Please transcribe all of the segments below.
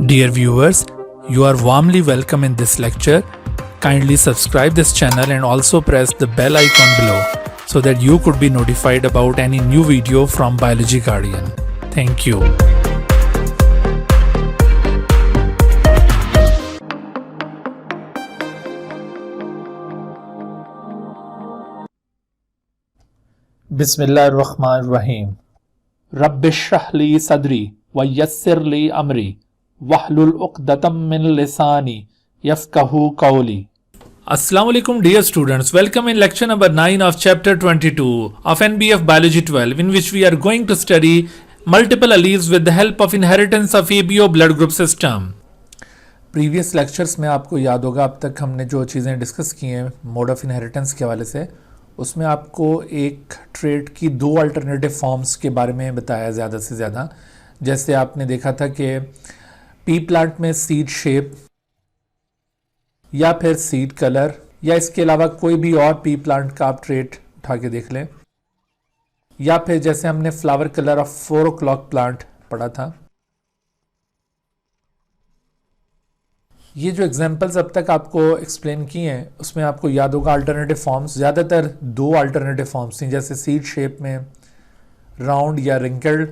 Dear viewers, you are warmly welcome in this lecture. Kindly subscribe this channel and also press the bell icon below so that you could be notified about any new video from Biology Guardian. Thank you. बिस्मिल्लाहिर्रहमानिर्रहीम। रब्बिश्रह ली सदरी व यस्सिर ली अमरी वहलुल उक़दतम मिन लिसानी यफ़क़हू क़ौली। Assalamu alaikum dear students, welcome in lecture number 9 of chapter 22 of NBF Biology 12, in which we are going to study multiple alleles with the help of inheritance of ABO blood group system. Previous lectures में आपको याद होगा, अब तक हमने जो चीज़ें discuss की हैं मोड ऑफ इनहेरिटेंस के हवाले से, उसमें आपको एक ट्रेट की दो अल्टरनेटिव फॉर्म्स के बारे में बताया ज़्यादा से ज़्यादा। जैसे आपने देखा था कि पी प्लांट में सीड शेप या फिर सीड कलर या इसके अलावा कोई भी और पी प्लांट का आप ट्रेट उठा के देख लें, या फिर जैसे हमने flower colour of 4 o'clock plant पढ़ा था। ये जो एग्जांपल्स अब तक आपको एक्सप्लेन किए हैं उसमें आपको याद होगा अल्टरनेटिव फॉर्म्स, ज़्यादातर दो अल्टरनेटिव फॉर्म्स थी, जैसे सीड शेप में राउंड या रिंकल्ड,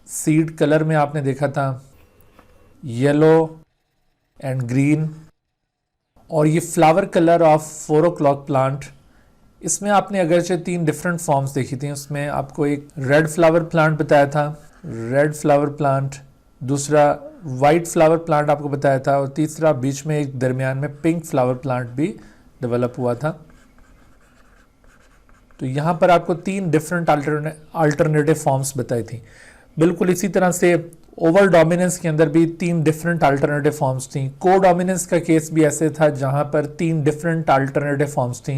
सीड कलर में आपने देखा था येलो एंड ग्रीन, और ये flower colour of 4 o'clock plant, इसमें आपने अगरचे 3 डिफरेंट फॉर्म्स देखी थी। उसमें आपको एक रेड फ्लावर प्लांट बताया था, रेड फ्लावर प्लांट, दूसरा वाइट फ्लावर प्लांट आपको बताया था, और तीसरा बीच में एक दरमियान में पिंक फ्लावर प्लांट भी डेवलप हुआ था। तो यहाँ पर आपको 3 डिफरेंट अल्टरनेटिव फॉर्म्स बताई थी। बिल्कुल इसी तरह से ओवल डोमिनेंस के अंदर भी 3 डिफरेंट अल्टरनेटिव फॉर्म्स थी। को डोमिनेंस का केस भी ऐसे था जहाँ पर 3 डिफरेंट अल्टरनेटिव फॉर्म्स थी।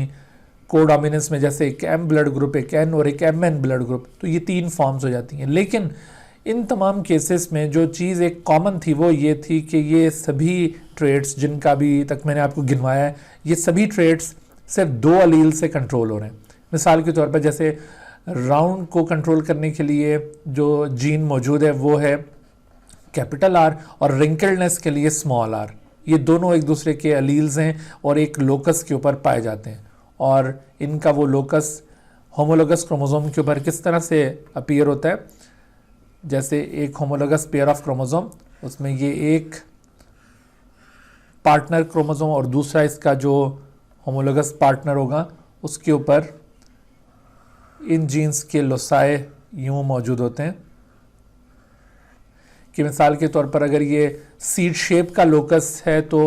को डोमिनेंस में जैसे एक एम ब्लड ग्रुप, एक एन और एक एम एन ब्लड ग्रुप, तो ये 3 फॉर्म्स हो जाती हैं। लेकिन इन तमाम केसेस में जो चीज़ एक कॉमन थी वो ये थी कि ये सभी ट्रेड्स जिनका अभी तक मैंने आपको गिनवाया है, ये सभी ट्रेड्स सिर्फ 2 अलील से कंट्रोल हो रहे हैं। मिसाल के तौर पर जैसे राउंड को कंट्रोल करने के लिए जो जीन मौजूद है वो है कैपिटल आर, और रिंकल्डनेस के लिए स्मॉल आर। ये दोनों एक दूसरे के अलील्स हैं और एक लोकस के ऊपर पाए जाते हैं, और इनका वो लोकस होमोलोगस क्रोमोसोम के ऊपर किस तरह से अपीयर होता है। जैसे एक होमोलोगस पेयर ऑफ क्रोमोसोम, उसमें ये एक पार्टनर क्रोमोसोम और दूसरा इसका जो होमोलोगस पार्टनर होगा उसके ऊपर इन जीन्स के लोसाए यूं मौजूद होते हैं कि मिसाल के तौर पर अगर ये सीड शेप का लोकस है तो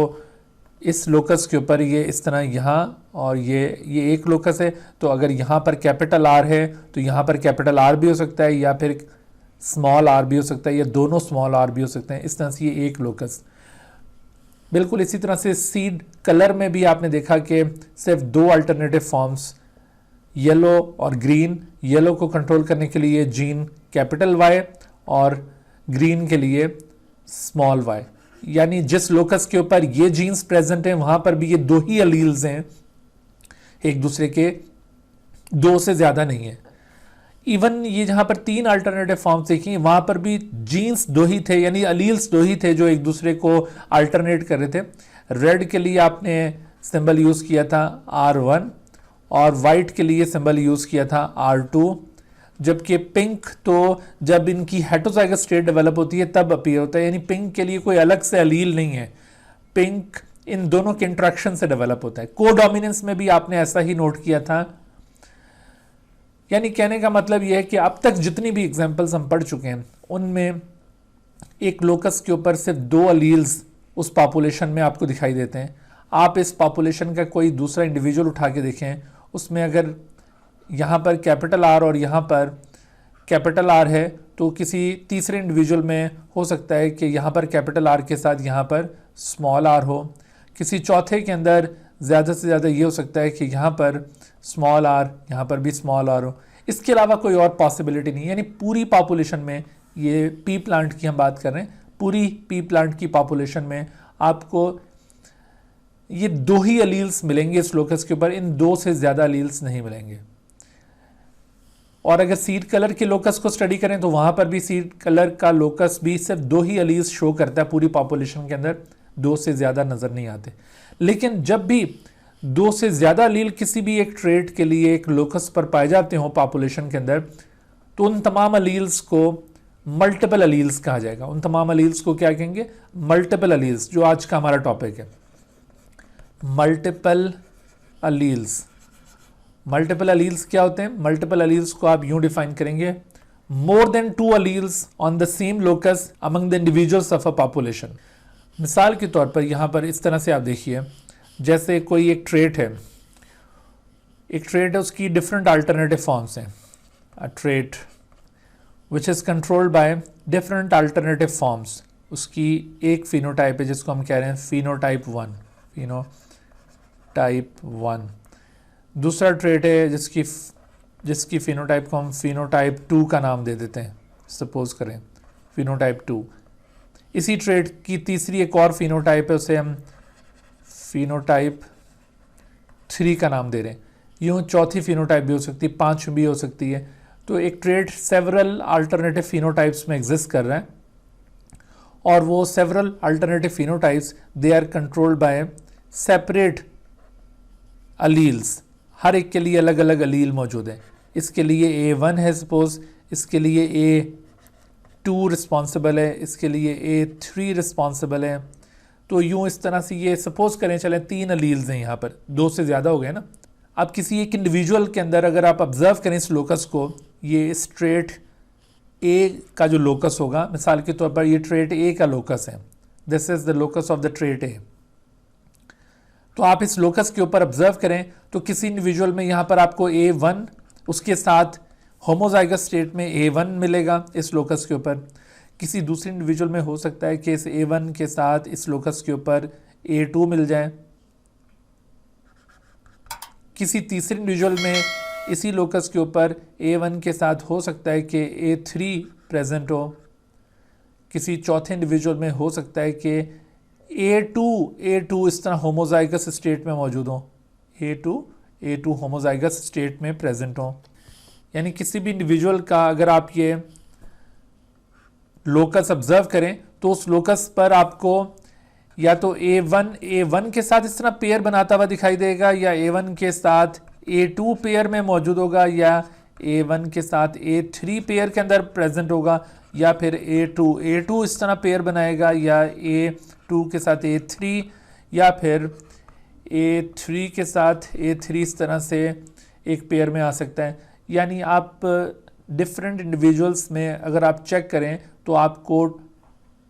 इस लोकस के ऊपर ये इस तरह यहाँ, और ये एक लोकस है, तो अगर यहाँ पर कैपिटल आर है तो यहाँ पर कैपिटल आर भी हो सकता है, या फिर स्मॉल आर भी हो सकता है, या दोनों स्मॉल आर भी हो सकते हैं। इस तरह से ये एक लोकस। बिल्कुल इसी तरह से सीड कलर में भी आपने देखा कि सिर्फ 2 अल्टरनेटिव फॉर्म्स, येलो और ग्रीन। येलो को कंट्रोल करने के लिए जीन कैपिटल वाई और ग्रीन के लिए स्मॉल वाई, यानी जिस लोकस के ऊपर ये जीन्स प्रेजेंट हैं वहां पर भी ये 2 ही अलील्स हैं, एक दूसरे के 2 से ज्यादा नहीं है। इवन ये जहां पर 3 अल्टरनेटिव फॉर्म्स देखी वहां पर भी जीन्स 2 ही थे, यानी अलील्स 2 ही थे जो एक दूसरे को अल्टरनेट कर रहे थे। रेड के लिए आपने सिंबल यूज किया था R1 और वाइट के लिए सिंबल यूज किया था R2, जबकि पिंक तो जब इनकी हेटरोजाइगस स्टेट डेवलप होती है तब अपीयर होता है, यानी पिंक के लिए कोई अलग से अलील नहीं है, पिंक इन दोनों के इंट्रैक्शन से डेवलप होता है। को डोमिनेंस में भी आपने ऐसा ही नोट किया था। यानी कहने का मतलब यह है कि अब तक जितनी भी एग्जांपल्स हम पढ़ चुके हैं उनमें एक लोकस के ऊपर सिर्फ 2 अलील्स उस पॉपुलेशन में आपको दिखाई देते हैं। आप इस पॉपुलेशन का कोई दूसरा इंडिविजुअल उठा के देखें, उसमें अगर यहाँ पर कैपिटल आर और यहाँ पर कैपिटल आर है तो किसी तीसरे इंडिविजुअल में हो सकता है कि यहाँ पर कैपिटल आर के साथ यहाँ पर स्मॉल आर हो, किसी चौथे के अंदर ज़्यादा से ज़्यादा ये हो सकता है कि यहाँ पर स्मॉल आर, यहाँ पर भी स्मॉल आर हो। इसके अलावा कोई और पॉसिबिलिटी नहीं, यानी पूरी पॉपुलेशन में, ये पी प्लांट की हम बात कर रहे हैं, पूरी पी प्लांट की पॉपुलेशन में आपको ये 2 ही अलील्स मिलेंगे इस लोकस के ऊपर, इन 2 से ज़्यादा अलील्स नहीं मिलेंगे। और अगर सीड कलर के लोकस को स्टडी करें तो वहां पर भी सीड कलर का लोकस भी सिर्फ 2 ही अलील्स शो करता है पूरी पॉपुलेशन के अंदर, 2 से ज़्यादा नज़र नहीं आते। लेकिन जब भी 2 से ज़्यादा अलील किसी भी एक ट्रेट के लिए एक लोकस पर पाए जाते हो पॉपुलेशन के अंदर, तो उन तमाम अलील्स को मल्टीपल अलील्स कहा जाएगा। उन तमाम अलील्स को क्या कहेंगे? मल्टीपल अलील्स, जो आज का हमारा टॉपिक है। Multiple alleles. मल्टीपल अलील्स क्या होते हैं? मल्टीपल अलील्स को आप यूं डिफाइन करेंगे, मोर than 2 alleles on the same locus among the individuals of a population. मिसाल के तौर पर यहां पर इस तरह से आप देखिए, जैसे कोई एक ट्रेट है, उसकी डिफरेंट अल्टरनेटिव फॉर्म्स हैं। अ trait which is controlled by different alternative forms, उसकी एक फिनोटाइप है जिसको हम कह रहे हैं फिनोटाइप 1, फिनोटाइप 1। दूसरा ट्रेट है जिसकी फिनोटाइप को हम फिनोटाइप 2 का नाम दे देते हैं, सपोज करें फिनोटाइप 2। इसी ट्रेट की तीसरी एक और फिनोटाइप है, उसे हम फिनोटाइप 3 का नाम दे रहे हैं। यूँ चौथी फिनोटाइप भी हो सकती है, 5 भी हो सकती है। तो एक ट्रेट सेवरल अल्टरनेटिव फिनोटाइप्स में एग्जिस्ट कर रहा है, और वो several alternative phenotypes they are controlled by separate alleles. हर एक के लिए अलग अलग अलील मौजूद है। इसके लिए A1 है सपोज, इसके लिए A2 रिस्पॉन्सिबल है, इसके लिए A3 रिस्पॉन्सिबल है। तो यूँ इस तरह से ये सपोज करें चलें 3 अलील्स हैं यहाँ पर, 2 से ज़्यादा हो गए ना। अब किसी एक इंडिविजुअल के अंदर अगर आप ऑब्जर्व करें इस लोकस को, ये इस ट्रेट A का जो लोकस होगा, मिसाल के तौर पर ये ट्रेट A का लोकस है, this is the locus of the trait A। तो आप इस लोकस के ऊपर ऑब्जर्व करें तो किसी इंडिविजुअल में यहाँ पर आपको A1 उसके साथ होमोजाइगस स्टेट में A1 मिलेगा इस लोकस के ऊपर। किसी दूसरे इंडिविजुअल में हो सकता है कि इस A1 के साथ इस लोकस के ऊपर A2 मिल जाए। किसी तीसरे इंडिविजुअल में इसी लोकस के ऊपर A1 के साथ हो सकता है कि A3 प्रेजेंट हो। किसी चौथे इंडिविजुअल में हो सकता है कि A2 इस तरह होमोजाइगस स्टेट में मौजूद हो, A2 होमोजाइगस स्टेट में प्रेजेंट हो। यानी किसी भी इंडिविजुअल का अगर आप ये लोकस ऑब्जर्व करें तो उस लोकस पर आपको या तो A1 के साथ इस तरह पेयर बनाता हुआ दिखाई देगा, या A1 के साथ A2 पेयर में मौजूद होगा, या A1 के साथ A3 पेयर के अंदर प्रेजेंट होगा, या फिर A2 इस तरह पेयर बनाएगा, या A2 के साथ A3, या फिर A3 के साथ A3 इस तरह से एक पेयर में आ सकता है। यानी आप डिफरेंट इंडिविजुअल्स में अगर आप चेक करें तो आपको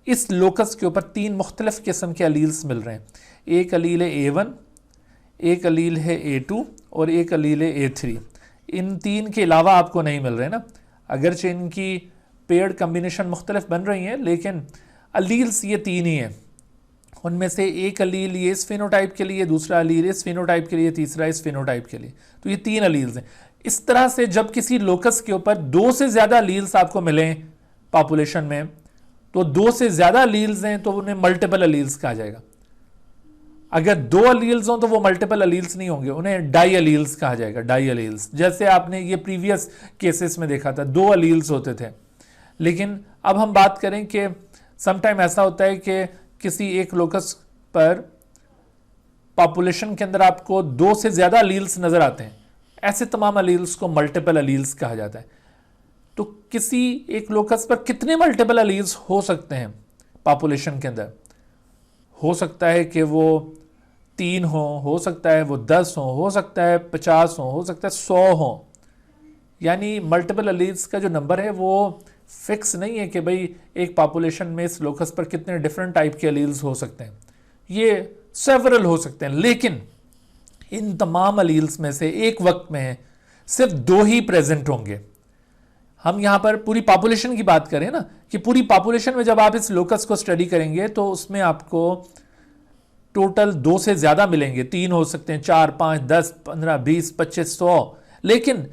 इस लोकस के ऊपर 3 मुख्तलिफ किस्म के अलील्स मिल रहे हैं। एक अलील है A1, एक अलील है A2 और एक अलील है A3। इन 3 के अलावा आपको नहीं मिल रहे ना, अगरचे इनकी पेयर्ड कम्बिनेशन मुख्तलिफ बन रही हैं, लेकिन अलील्स ये 3 ही हैं। उनमें से एक अलील ये इस फिनोटाइप के लिए, दूसरा अलील इस फिनोटाइप के लिए, तीसरा इस फिनोटाइप के लिए। तो ये 3 अलील्स हैं। इस तरह से जब किसी लोकस के ऊपर 2 से ज़्यादा अलील्स आपको मिलें पॉपुलेशन में, तो 2 से ज़्यादा अलील्स हैं तो उन्हें मल्टीपल अलील्स कहा जाएगा। अगर 2 अलील्स हों तो वो मल्टीपल अलील्स नहीं होंगे, उन्हें डाई अलील्स कहा जाएगा, डाई अलील्स। जैसे आपने ये प्रीवियस केसेस में देखा था, 2 अलील्स होते थे। लेकिन अब हम बात करें कि समटाइम ऐसा होता है कि किसी एक लोकस पर पॉपुलेशन के अंदर आपको 2 से ज़्यादा अलील्स नज़र आते हैं। ऐसे तमाम अलील्स को मल्टीपल अलील्स कहा जाता है। तो किसी एक लोकस पर कितने मल्टीपल अलील्स हो सकते हैं पॉपुलेशन के अंदर? हो सकता है कि वो 3 हो सकता है वो 10 हो सकता है 50 हो सकता है 100 हो। यानी मल्टीपल अलील्स का जो नंबर है वो फिक्स नहीं है कि भाई एक पॉपुलेशन में इस लोकस पर कितने डिफरेंट टाइप के अलील्स हो सकते हैं। ये सेवरल हो सकते हैं, लेकिन इन तमाम अलील्स में से एक वक्त में सिर्फ 2 ही प्रेजेंट होंगे। हम यहां पर पूरी पॉपुलेशन की बात करें ना, कि पूरी पॉपुलेशन में जब आप इस लोकस को स्टडी करेंगे तो उसमें आपको टोटल 2 से ज्यादा मिलेंगे। 3 हो सकते हैं, 4, 5, 10, 15, 20, 25, 100। लेकिन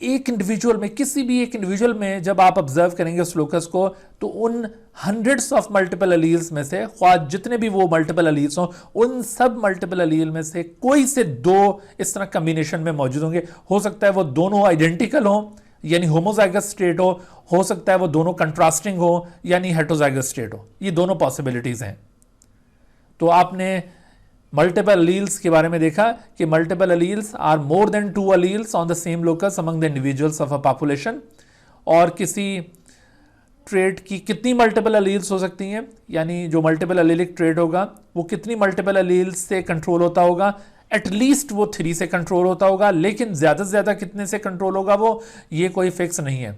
एक इंडिविजुअल में, किसी भी एक इंडिविजुअल में जब आप ऑब्जर्व करेंगे उस लोकस को, तो उन हंड्रेड्स ऑफ मल्टीपल अलील्स में से, ख्वाह जितने भी वो मल्टीपल अलील्स हों, उन सब मल्टीपल अलील में से कोई से 2 इस तरह कम्बिनेशन में मौजूद होंगे। हो सकता है वो दोनों आइडेंटिकल हों, यानी होमोजाइगस स्टेट हो सकता है वो दोनों कंट्रास्टिंग हो, यानी हेटरोजाइगस स्टेट हो। ये दोनों पॉसिबिलिटीज हैं। तो आपने मल्टीपल अलील्स के बारे में देखा कि multiple alleles are more than 2 alleles on the same locus among the individuals of a population. और किसी ट्रेट की कितनी मल्टीपल अलील्स हो सकती हैं, यानी जो मल्टीपल अलीलिक ट्रेट होगा वो कितनी मल्टीपल अलील्स से कंट्रोल होता होगा। एटलीस्ट वो 3 से कंट्रोल होता होगा, लेकिन ज़्यादा से ज़्यादा कितने से कंट्रोल होगा वो, ये कोई फिक्स नहीं है।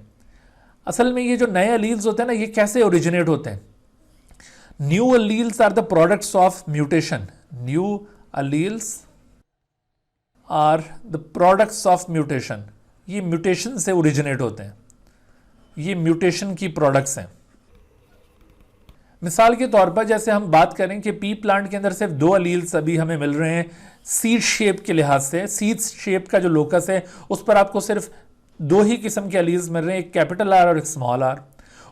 असल में ये जो नए अलील्स होते हैं ना, ये कैसे ओरिजिनेट होते हैं? New alleles are the products of mutation. New alleles are the products of mutation. ये म्यूटेशन से ओरिजिनेट होते हैं, ये म्यूटेशन की प्रोडक्ट्स हैं। मिसाल के तौर पर जैसे हम बात करें कि पी प्लांट के अंदर सिर्फ 2 अलील्स अभी हमें मिल रहे हैं सीड शेप के लिहाज से। सीड शेप का जो लोकस है उस पर आपको सिर्फ 2 ही किस्म के अलील्स मिल रहे हैं, एक कैपिटल आर और एक स्मॉल आर।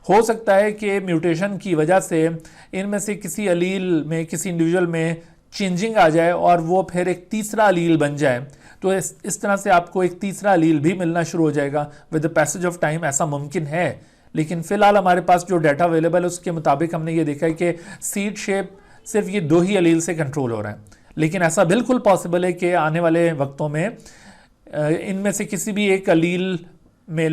हो सकता है कि म्यूटेशन की वजह से इनमें से किसी अलील में, किसी इंडिविजुअल में चेंजिंग आ जाए और वो फिर एक तीसरा अलील बन जाए। तो इस तरह से आपको एक तीसरा अलील भी मिलना शुरू हो जाएगा with the passage of time. ऐसा मुमकिन है, लेकिन फिलहाल हमारे पास जो डाटा अवेलेबल है उसके मुताबिक हमने ये देखा है कि सीड शेप सिर्फ ये 2 ही अलील से कंट्रोल हो रहा है। लेकिन ऐसा बिल्कुल पॉसिबल है कि आने वाले वक्तों में इनमें से किसी भी एक अलील में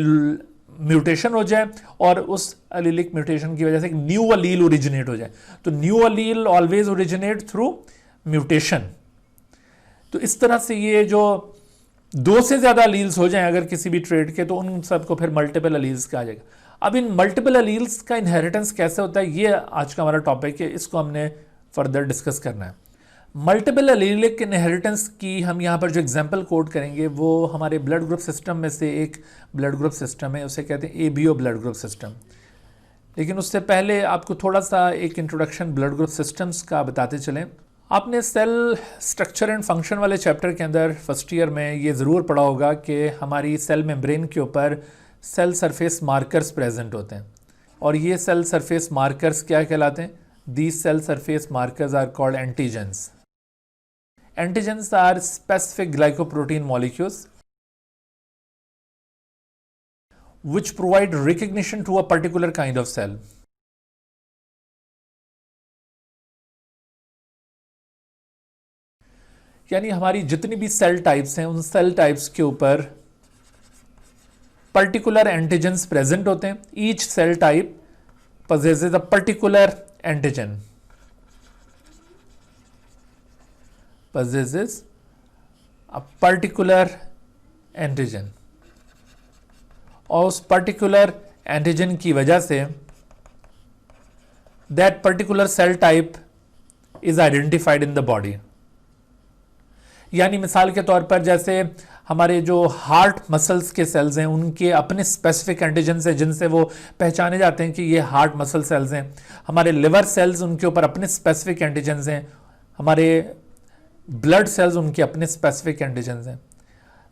म्यूटेशन हो जाए और उस अलीलिक म्यूटेशन की वजह से एक न्यू अलील ओरिजिनेट हो जाए। तो new allele always originate through mutation. तो इस तरह से ये जो 2 से ज़्यादा अलील्स हो जाएं अगर किसी भी ट्रेड के, तो उन सबको फिर मल्टीपल अलील्स कहा जाएगा। अब इन मल्टीपल अलील्स का इनहेरिटेंस कैसे होता है, ये आज का हमारा टॉपिक है, इसको हमने फर्दर डिस्कस करना है। मल्टीपल अलीलिक इनहेरिटेंस की हम यहाँ पर जो एग्जांपल कोट करेंगे वो हमारे ब्लड ग्रुप सिस्टम में से एक ब्लड ग्रुप सिस्टम है, उसे कहते हैं ABO ब्लड ग्रुप सिस्टम। लेकिन उससे पहले आपको थोड़ा सा एक इंट्रोडक्शन ब्लड ग्रुप सिस्टम्स का बताते चलें। आपने सेल स्ट्रक्चर एंड फंक्शन वाले चैप्टर के अंदर फर्स्ट ईयर में ये ज़रूर पढ़ा होगा कि हमारी सेल मेम्ब्रेन के ऊपर सेल सरफेस मार्कर्स प्रेजेंट होते हैं। और ये सेल सरफेस मार्कर्स क्या कहलाते हैं? These cell surface markers are called antigens. Antigens are specific glycoprotein molecules which provide recognition to a particular kind of cell. यानी हमारी जितनी भी सेल टाइप्स हैं उन सेल टाइप्स के ऊपर पर्टिकुलर एंटीजेंस प्रेजेंट होते हैं। Each cell type possesses a particular antigen, possesses a particular antigen, और उस पर्टिकुलर एंटीजन की वजह से that particular cell type is identified in the body. यानी मिसाल के तौर पर जैसे हमारे जो हार्ट मसल्स के सेल्स हैं उनके अपने स्पेसिफिक एंटीजन्स हैं जिनसे वो पहचाने जाते हैं कि ये हार्ट मसल सेल्स हैं। हमारे लिवर सेल्स उनके ऊपर अपने स्पेसिफिक एंटीजन्स हैं। हमारे ब्लड सेल्स उनके अपने स्पेसिफिक एंटीजन्स हैं।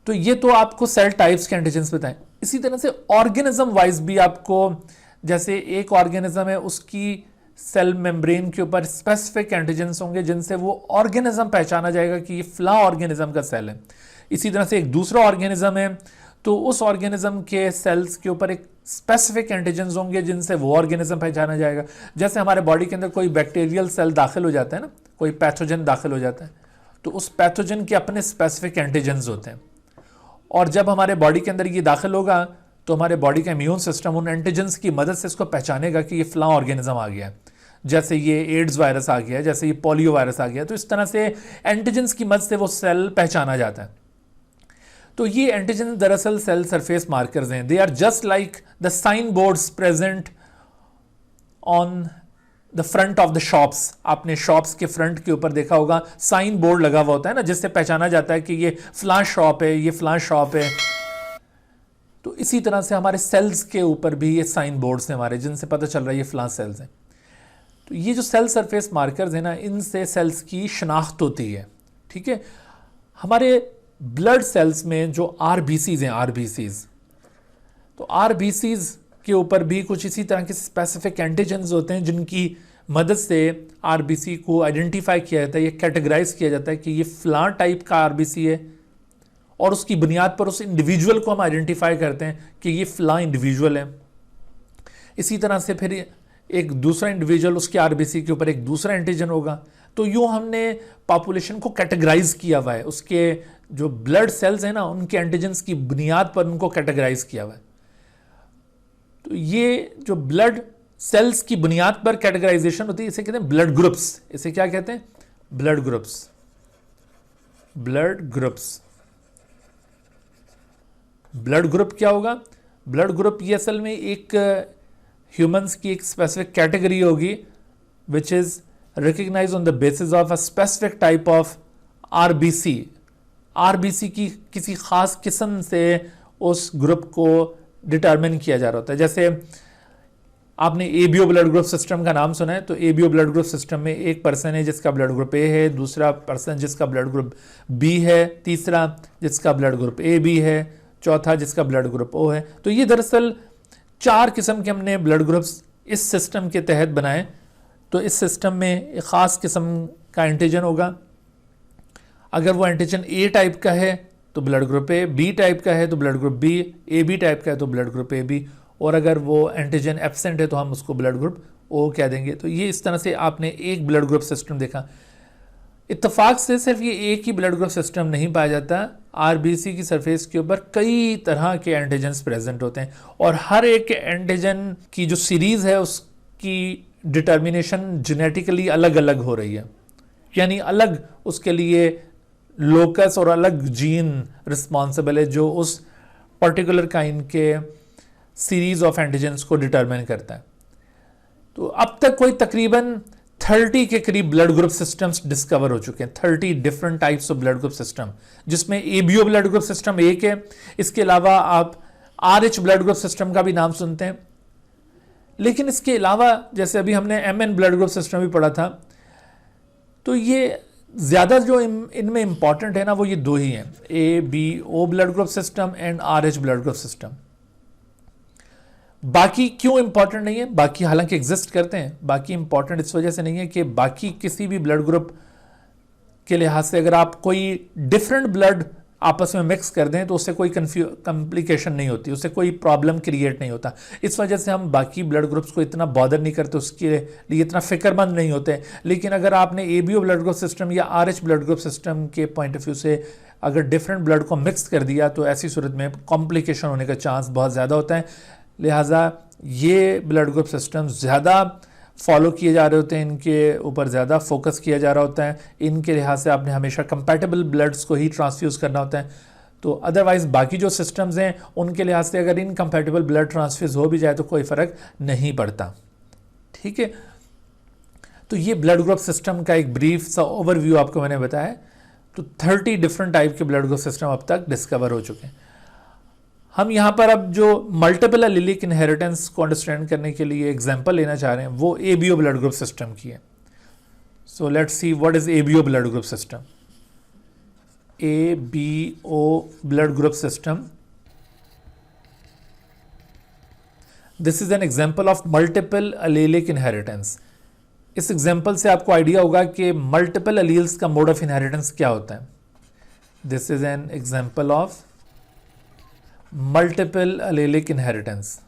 तो ये तो आपको सेल टाइप्स के एंटीजन्स बताएं। इसी तरह से ऑर्गेनिज्म वाइज भी आपको, जैसे एक ऑर्गेनिज्म है उसकी सेल मेम्ब्रेन के ऊपर स्पेसिफिक एंटीजन्स होंगे जिनसे वो ऑर्गेनिज्म पहचाना जाएगा कि ये फ्ला ऑर्गेनिज्म का सेल है। इसी तरह से एक दूसरा ऑर्गेनिज्म है तो उस ऑर्गेनिज्म के सेल्स के ऊपर एक स्पेसिफिक एंटीजन्स होंगे जिनसे वो ऑर्गेनिज्म पहचाना जाएगा। जैसे हमारे बॉडी के अंदर कोई बैक्टीरियल सेल दाखिल हो जाता है ना, कोई पैथोजन दाखिल हो जाता है, तो उस पैथोजन के अपने स्पेसिफिक एंटीजन्स होते हैं। और जब हमारे बॉडी के अंदर ये दाखिल होगा तो हमारे बॉडी का इम्यून सिस्टम उन एंटीजन्स की मदद से इसको पहचानेगा कि ये फ्ला ऑर्गेनिज्म आ गया है, जैसे ये एड्स वायरस आ गया है, जैसे ये पोलियो वायरस आ गया है। तो इस तरह से एंटीजन्स की मदद से वो सेल पहचाना जाता है। तो ये एंटीजन दरअसल सेल सरफेस मार्कर्स हैं। They are just like the sign boards present on the front of the shops. आपने शॉप्स के फ्रंट के ऊपर देखा होगा साइन बोर्ड लगा हुआ होता है ना, जिससे पहचाना जाता है कि ये फ्लां शॉप है, ये फ्लां शॉप है। तो इसी तरह से हमारे सेल्स के ऊपर भी ये साइन बोर्ड्स हैं हमारे, जिनसे पता चल रहा है ये फ्लां सेल्स हैं। तो ये जो सेल सरफेस मार्कर्स हैं ना, इनसे सेल्स की शनाख्त होती है। ठीक है, हमारे ब्लड सेल्स में जो आरबीसीज हैं, आरबीसीज, तो आरबीसीज के ऊपर भी कुछ इसी तरह के स्पेसिफिक एंटीजन्स होते हैं जिनकी मदद से आरबीसी को आइडेंटिफाई किया जाता है, ये कैटेगराइज किया जाता है कि ये फ्लां टाइप का आरबीसी है और उसकी बुनियाद पर उस इंडिविजुअल को हम आइडेंटिफाई करते हैं कि ये फला इंडिविजुअल है। इसी तरह से फिर एक दूसरा इंडिविजुअल, उसके आरबीसी के ऊपर एक दूसरा एंटीजन होगा। तो यूँ हमने पॉपुलेशन को कैटेगराइज किया हुआ है, उसके जो ब्लड सेल्स हैं ना उनके एंटीजन्स की बुनियाद पर उनको कैटेगराइज किया हुआ है। तो ये जो ब्लड सेल्स की बुनियाद पर कैटेगराइजेशन होती है इसे कहते हैं ब्लड ग्रुप्स। इसे क्या कहते हैं? Blood groups. Blood groups. Blood group क्या होगा? ब्लड ग्रुप ये असल में एक ह्यूमंस की एक स्पेसिफिक कैटेगरी होगी which is recognise on the basis of a specific type of RBC. RBC की किसी खास किस्म से उस ग्रुप को डिटरमिन किया जा रहा होता है। जैसे आपने एबीओ ब्लड ग्रुप सिस्टम का नाम सुना है, तो एबीओ ब्लड ग्रुप सिस्टम में एक पर्सन है जिसका ब्लड ग्रुप ए है, दूसरा पर्सन जिसका ब्लड ग्रुप बी है, तीसरा जिसका ब्लड ग्रुप ए बी है, चौथा जिसका ब्लड ग्रुप ओ है। तो ये दरअसल 4 किस्म के हमने ब्लड ग्रुप्स इस सिस्टम के तहत बनाए। तो इस सिस्टम में एक ख़ास किस्म का एंटीजन होगा। अगर वो एंटीजन ए टाइप का है तो blood group A, B type का है तो blood group B, A B type का है तो ब्लड ग्रुप ए बी, और अगर वो एंटीजन एब्सेंट है तो हम उसको ब्लड ग्रुप ओ कह देंगे। तो ये इस तरह से आपने एक ब्लड ग्रुप सिस्टम देखा। इत्तेफाक से सिर्फ ये एक ही ब्लड ग्रुप सिस्टम नहीं पाया जाता, आरबीसी की सरफेस के ऊपर कई तरह के एंटीजन्स प्रेजेंट होते हैं और हर एक एंटीजन की जो सीरीज़ है उसकी डिटर्मिनेशन जेनेटिकली अलग अलग हो रही है, यानी अलग उसके लिए लोकस और अलग जीन रिस्पॉन्सिबल है जो उस पर्टिकुलर काइंड के सीरीज ऑफ एंटीजन्स को डिटरमिन करता है। तो अब तक कोई तकरीबन 30 के करीब ब्लड ग्रुप सिस्टम्स डिस्कवर हो चुके हैं, 30 different types of blood group system, जिसमें एबीओ ब्लड ग्रुप सिस्टम एक है। इसके अलावा आप आरएच ब्लड ग्रुप सिस्टम का भी नाम सुनते हैं। लेकिन इसके अलावा जैसे अभी हमने एमएन ब्लड ग्रुप सिस्टम भी पढ़ा था, तो ये ज़्यादा जो इनमें इंपॉर्टेंट है ना वो ये 2 ही हैं, ABO blood group system and RH blood group system. बाकी क्यों इंपॉर्टेंट नहीं है? बाकी हालांकि एग्जिस्ट करते हैं, बाकी इंपॉर्टेंट इस वजह से नहीं है कि बाकी किसी भी ब्लड ग्रुप के लिहाज से अगर आप कोई डिफरेंट ब्लड आपस में मिक्स कर दें तो उससे कोई कॉम्प्लिकेशन नहीं होती, उससे कोई प्रॉब्लम क्रिएट नहीं होता। इस वजह से हम बाकी ब्लड ग्रुप्स को इतना बॉदर नहीं करते, उसके लिए इतना फिक्रमंद नहीं होते। लेकिन अगर आपने एबीओ ब्लड ग्रुप सिस्टम या आरएच ब्लड ग्रुप सिस्टम के पॉइंट ऑफ व्यू से अगर डिफरेंट ब्लड को मिक्स कर दिया तो ऐसी सूरत में कॉम्प्लिकेशन होने का चांस बहुत ज़्यादा होता है। लिहाजा ये ब्लड ग्रुप सिस्टम ज़्यादा फॉलो किए जा रहे होते हैं, इनके ऊपर ज़्यादा फोकस किया जा रहा होता है। इनके लिहाज से आपने हमेशा कंपैटिबल ब्लड्स को ही ट्रांसफ्यूज़ करना होता है। तो अदरवाइज़ बाकी जो सिस्टम्स हैं उनके लिहाज से अगर इनकम्पैटिबल ब्लड ट्रांसफ्यूज़ हो भी जाए तो कोई फ़र्क नहीं पड़ता। ठीक है, तो ये ब्लड ग्रुप सिस्टम का एक ब्रीफ सा ओवरव्यू आपको मैंने बताया। तो 30 डिफरेंट टाइप के ब्लड ग्रुप सिस्टम अब तक डिस्कवर हो चुके हैं। हम यहाँ पर अब जो मल्टीपल एलिलिक इनहेरिटेंस को अंडरस्टैंड करने के लिए एग्जांपल लेना चाह रहे हैं वो एबीओ ब्लड ग्रुप सिस्टम की है। So let's see what is ABO blood group system. ABO blood group system, this is an example of multiple allylic inheritance. इस एग्जांपल से आपको आइडिया होगा कि मल्टीपल एलील्स का मोड ऑफ इनहेरिटेंस क्या होता है। This is an example of multiple allylic inheritance.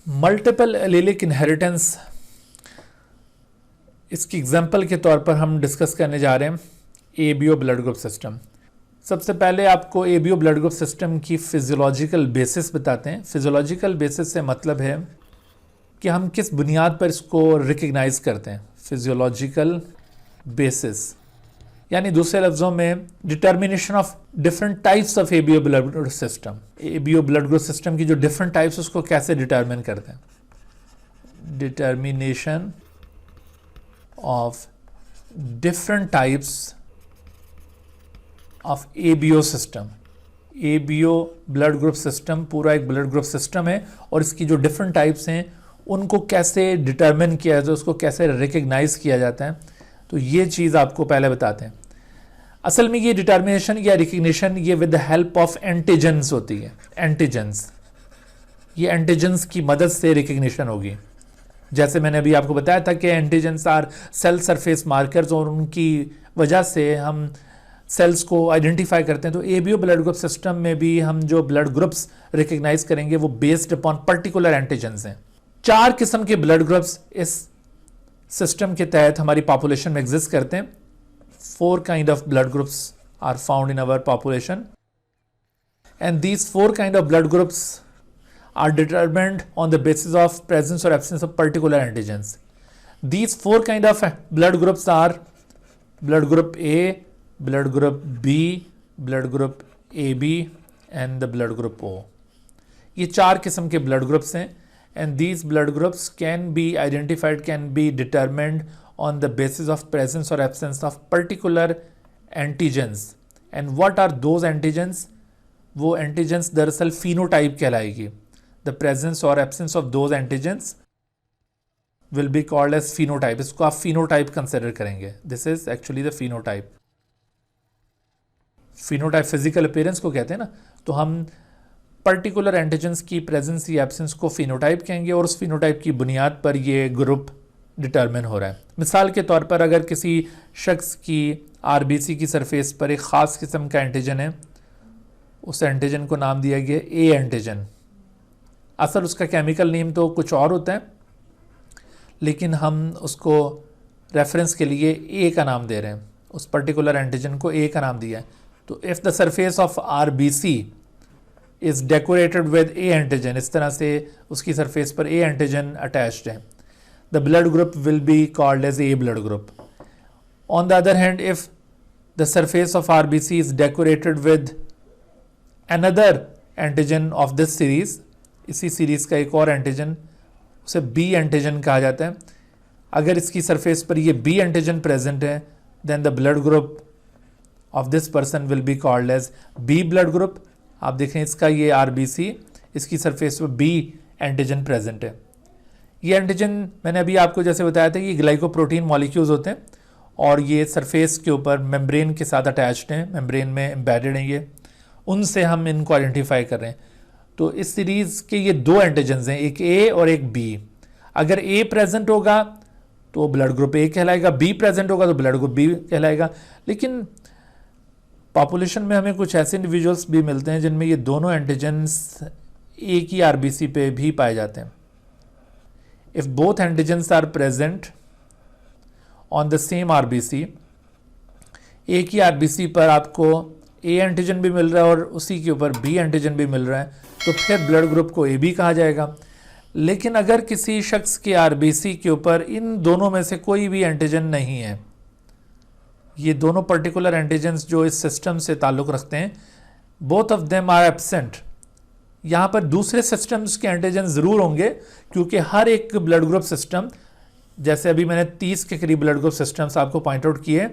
Multiple allylic inheritance, इसकी एग्जांपल के तौर पर हम डिस्कस करने जा रहे हैं एबीओ ब्लड ग्रुप सिस्टम। सबसे पहले आपको एबीओ ब्लड ग्रुप सिस्टम की फिजियोलॉजिकल बेसिस बताते हैं। फिजियोलॉजिकल बेसिस से मतलब है कि हम किस बुनियाद पर इसको रिकग्नाइज करते हैं। फिजियोलॉजिकल बेसिस यानी दूसरे लफ्ज़ों में determination of different types of ABO blood group system. ABO blood group system की जो डिफरेंट टाइप्स उसको कैसे डिटर्मिन करते हैं। Determination of different types of ABO system. ABO blood group system पूरा एक ब्लड ग्रुप सिस्टम है और इसकी जो डिफरेंट टाइप्स हैं उनको कैसे डिटर्मिन किया जाता है, उसको कैसे रिकग्नाइज किया जाता है। तो ये चीज़ आपको पहले बताते हैं। असल में ये डिटर्मिनेशन या रिकग्निशन ये with the help of antigens होती है। एंटीजन्स, ये एंटीजन्स की मदद से रिकग्निशन होगी। जैसे मैंने अभी आपको बताया था कि antigens are cell surface markers और उनकी वजह से हम सेल्स को आइडेंटिफाई करते हैं। तो एबीओ ब्लड ग्रुप सिस्टम में भी हम जो ब्लड ग्रुप्स रिकग्नाइज करेंगे वो बेस्ड अपॉन पर्टिकुलर एंटीजेंस हैं। 4 किस्म के ब्लड ग्रुप्स इस सिस्टम के तहत हमारी पॉपुलेशन में एग्जिस्ट करते हैं। 4 kind of blood groups are found in our population, and these 4 kind of blood groups are determined on the basis of presence or absence of particular antigens. These 4 kind of blood groups are blood group A, blood group B, blood group AB and the blood group O. ये 4 किस्म के blood groups हैं, and these blood groups can be identified, can be determined on the basis of presence or absence of particular antigens. And what are those antigens? वो antigens दरअसल phenotype कहलाएगी। The presence or absence of those antigens will be called as phenotype. इसको आप phenotype consider करेंगे। This is actually the phenotype. Phenotype physical appearance को कहते हैं ना, तो हम पर्टिकुलर एंटीजेंस की प्रेजेंस या एब्सेंस को फिनोटाइप कहेंगे और उस फिनोटाइप की बुनियाद पर ये ग्रुप डिटरमिन हो रहा है। मिसाल के तौर पर अगर किसी शख्स की आरबीसी की सरफेस पर एक ख़ास किस्म का एंटीजन है, उस एंटीजन को नाम दिया गया ए एंटीजन। असल उसका केमिकल नेम तो कुछ और होता है, लेकिन हम उसको रेफरेंस के लिए ए का नाम दे रहे हैं। उस पर्टिकुलर एंटीजन को ए का नाम दिया है। तो if the surface of RBC is decorated with A antigen, इस तरह से उसकी सरफेस पर ए एंटीजन अटैच्ड है, the blood group will be called as A blood group. On the other hand, if the surface of RBC is decorated with another antigen of this series, इसी series का एक और antigen, उसे B antigen कहा जाता है। अगर इसकी सरफेस पर ये B एंटीजन प्रेजेंट है, then the blood group of this person will be called as B blood group. आप देखें इसका ये RBC, इसकी सरफेस पर B एंटीजन प्रेजेंट है। ये एंटीजन मैंने अभी आपको जैसे बताया था, ये ग्लाइकोप्रोटीन मॉलिक्यूल्स होते हैं और ये सरफेस के ऊपर मेम्ब्रेन के साथ अटैच्ड हैं, मेम्ब्रेन में एम्बेडेड हैं ये, उनसे हम इनको आइडेंटिफाई कर रहे हैं। तो इस सीरीज़ के ये 2 एंटीजन्स हैं, एक ए और एक बी। अगर ए प्रेजेंट होगा तो ब्लड ग्रुप ए कहलाएगा, बी प्रेजेंट होगा तो ब्लड ग्रुप बी कहलाएगा। लेकिन पॉपुलेशन में हमें कुछ ऐसे इंडिविजुअल्स भी मिलते हैं जिनमें ये दोनों एंटीजन्स एक ही आरबीसी पे भी पाए जाते हैं। If both antigens are present on the same RBC, एक ही RBC पर आपको A एंटीजन भी मिल रहा है और उसी के ऊपर B एंटीजन भी मिल रहा है, तो फिर ब्लड ग्रुप को AB कहा जाएगा। लेकिन अगर किसी शख्स के RBC के ऊपर इन दोनों में से कोई भी एंटीजन नहीं है, ये दोनों पर्टिकुलर एंटीजन्स जो इस सिस्टम से ताल्लुक़ रखते हैं, both of them are absent, यहाँ पर दूसरे सिस्टम्स के एंटीजन ज़रूर होंगे, क्योंकि हर एक ब्लड ग्रुप सिस्टम, जैसे अभी मैंने 30 के करीब ब्लड ग्रुप सिस्टम्स आपको पॉइंट आउट किए,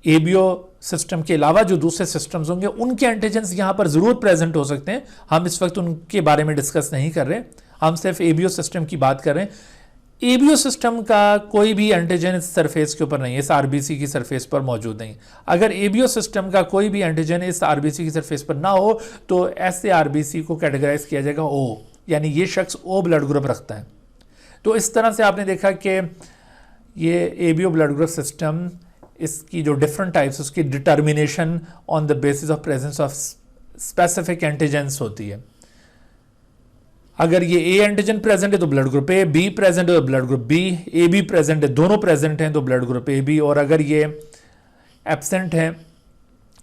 एबीओ सिस्टम के अलावा जो दूसरे सिस्टम्स होंगे उनके एंटीजन्स यहाँ पर ज़रूर प्रेजेंट हो सकते हैं। हम इस वक्त उनके बारे में डिस्कस नहीं कर रहे, हम सिर्फ एबीओ सिस्टम की बात कर रहे हैं। एबीओ सिस्टम का कोई भी एंटीजन इस सरफेस के ऊपर नहीं है, इस आरबीसी की सरफेस पर मौजूद नहीं। अगर एबीओ सिस्टम का कोई भी एंटीजन इस आरबीसी की सरफेस पर ना हो तो ऐसे आरबीसी को कैटेगराइज किया जाएगा ओ, यानी ये शख्स ओ ब्लड ग्रुप रखता है। तो इस तरह से आपने देखा कि ये एबीओ ब्लड ग्रुप सिस्टम, इसकी जो डिफरेंट टाइप्स, उसकी determination on the basis of presence of specific antigens होती है। अगर ये ए एंटीजन प्रेजेंट है तो blood group A, B present है तो blood group B, A B present है, दोनों प्रेजेंट हैं तो ब्लड ग्रुप ए बी, और अगर ये एब्सेंट है,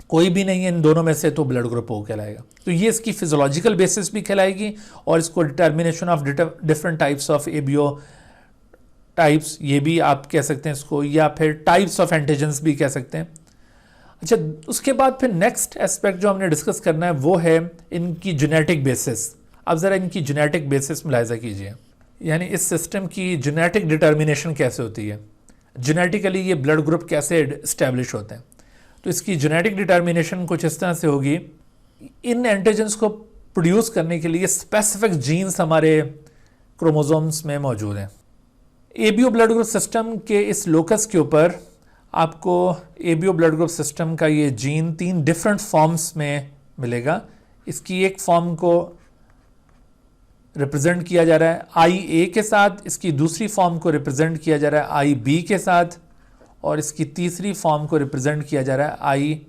कोई भी नहीं है इन दोनों में से, तो ब्लड ग्रुप ओ कहलाएगा। तो ये इसकी फिजियोलॉजिकल बेसिस भी कहलाएगी, और इसको determination of different types of ABO types, ये भी आप कह सकते हैं इसको, या फिर टाइप्स ऑफ एंटीजेंस भी कह सकते हैं। अच्छा, उसके बाद फिर नेक्स्ट एस्पेक्ट जो हमने डिस्कस करना है वो है इनकी जेनेटिक बेसिस। अब ज़रा इनकी जेनेटिक बेसिस मुलाहिजा कीजिए, यानी इस सिस्टम की जेनेटिक डिटर्मिनेशन कैसे होती है, जेनेटिकली ये ब्लड ग्रुप कैसे इस्टेब्लिश होते हैं। तो इसकी जेनेटिक डिटर्मिनेशन कुछ इस तरह से होगी, इन एंटीजेंस को प्रोड्यूस करने के लिए स्पेसिफिक जीन्स हमारे क्रोमोसोम्स में मौजूद हैं। एबीओ ब्लड ग्रुप सिस्टम के इस लोकस के ऊपर आपको एबीओ ब्लड ग्रुप सिस्टम का ये जीन 3 डिफरेंट फॉर्म्स में मिलेगा। इसकी एक फॉर्म को रिप्रेजेंट किया जा रहा है आई ए के साथ, इसकी दूसरी फॉर्म को रिप्रेजेंट किया जा रहा है आई बी के साथ, और इसकी तीसरी फॉर्म को रिप्रेजेंट किया जा रहा है आई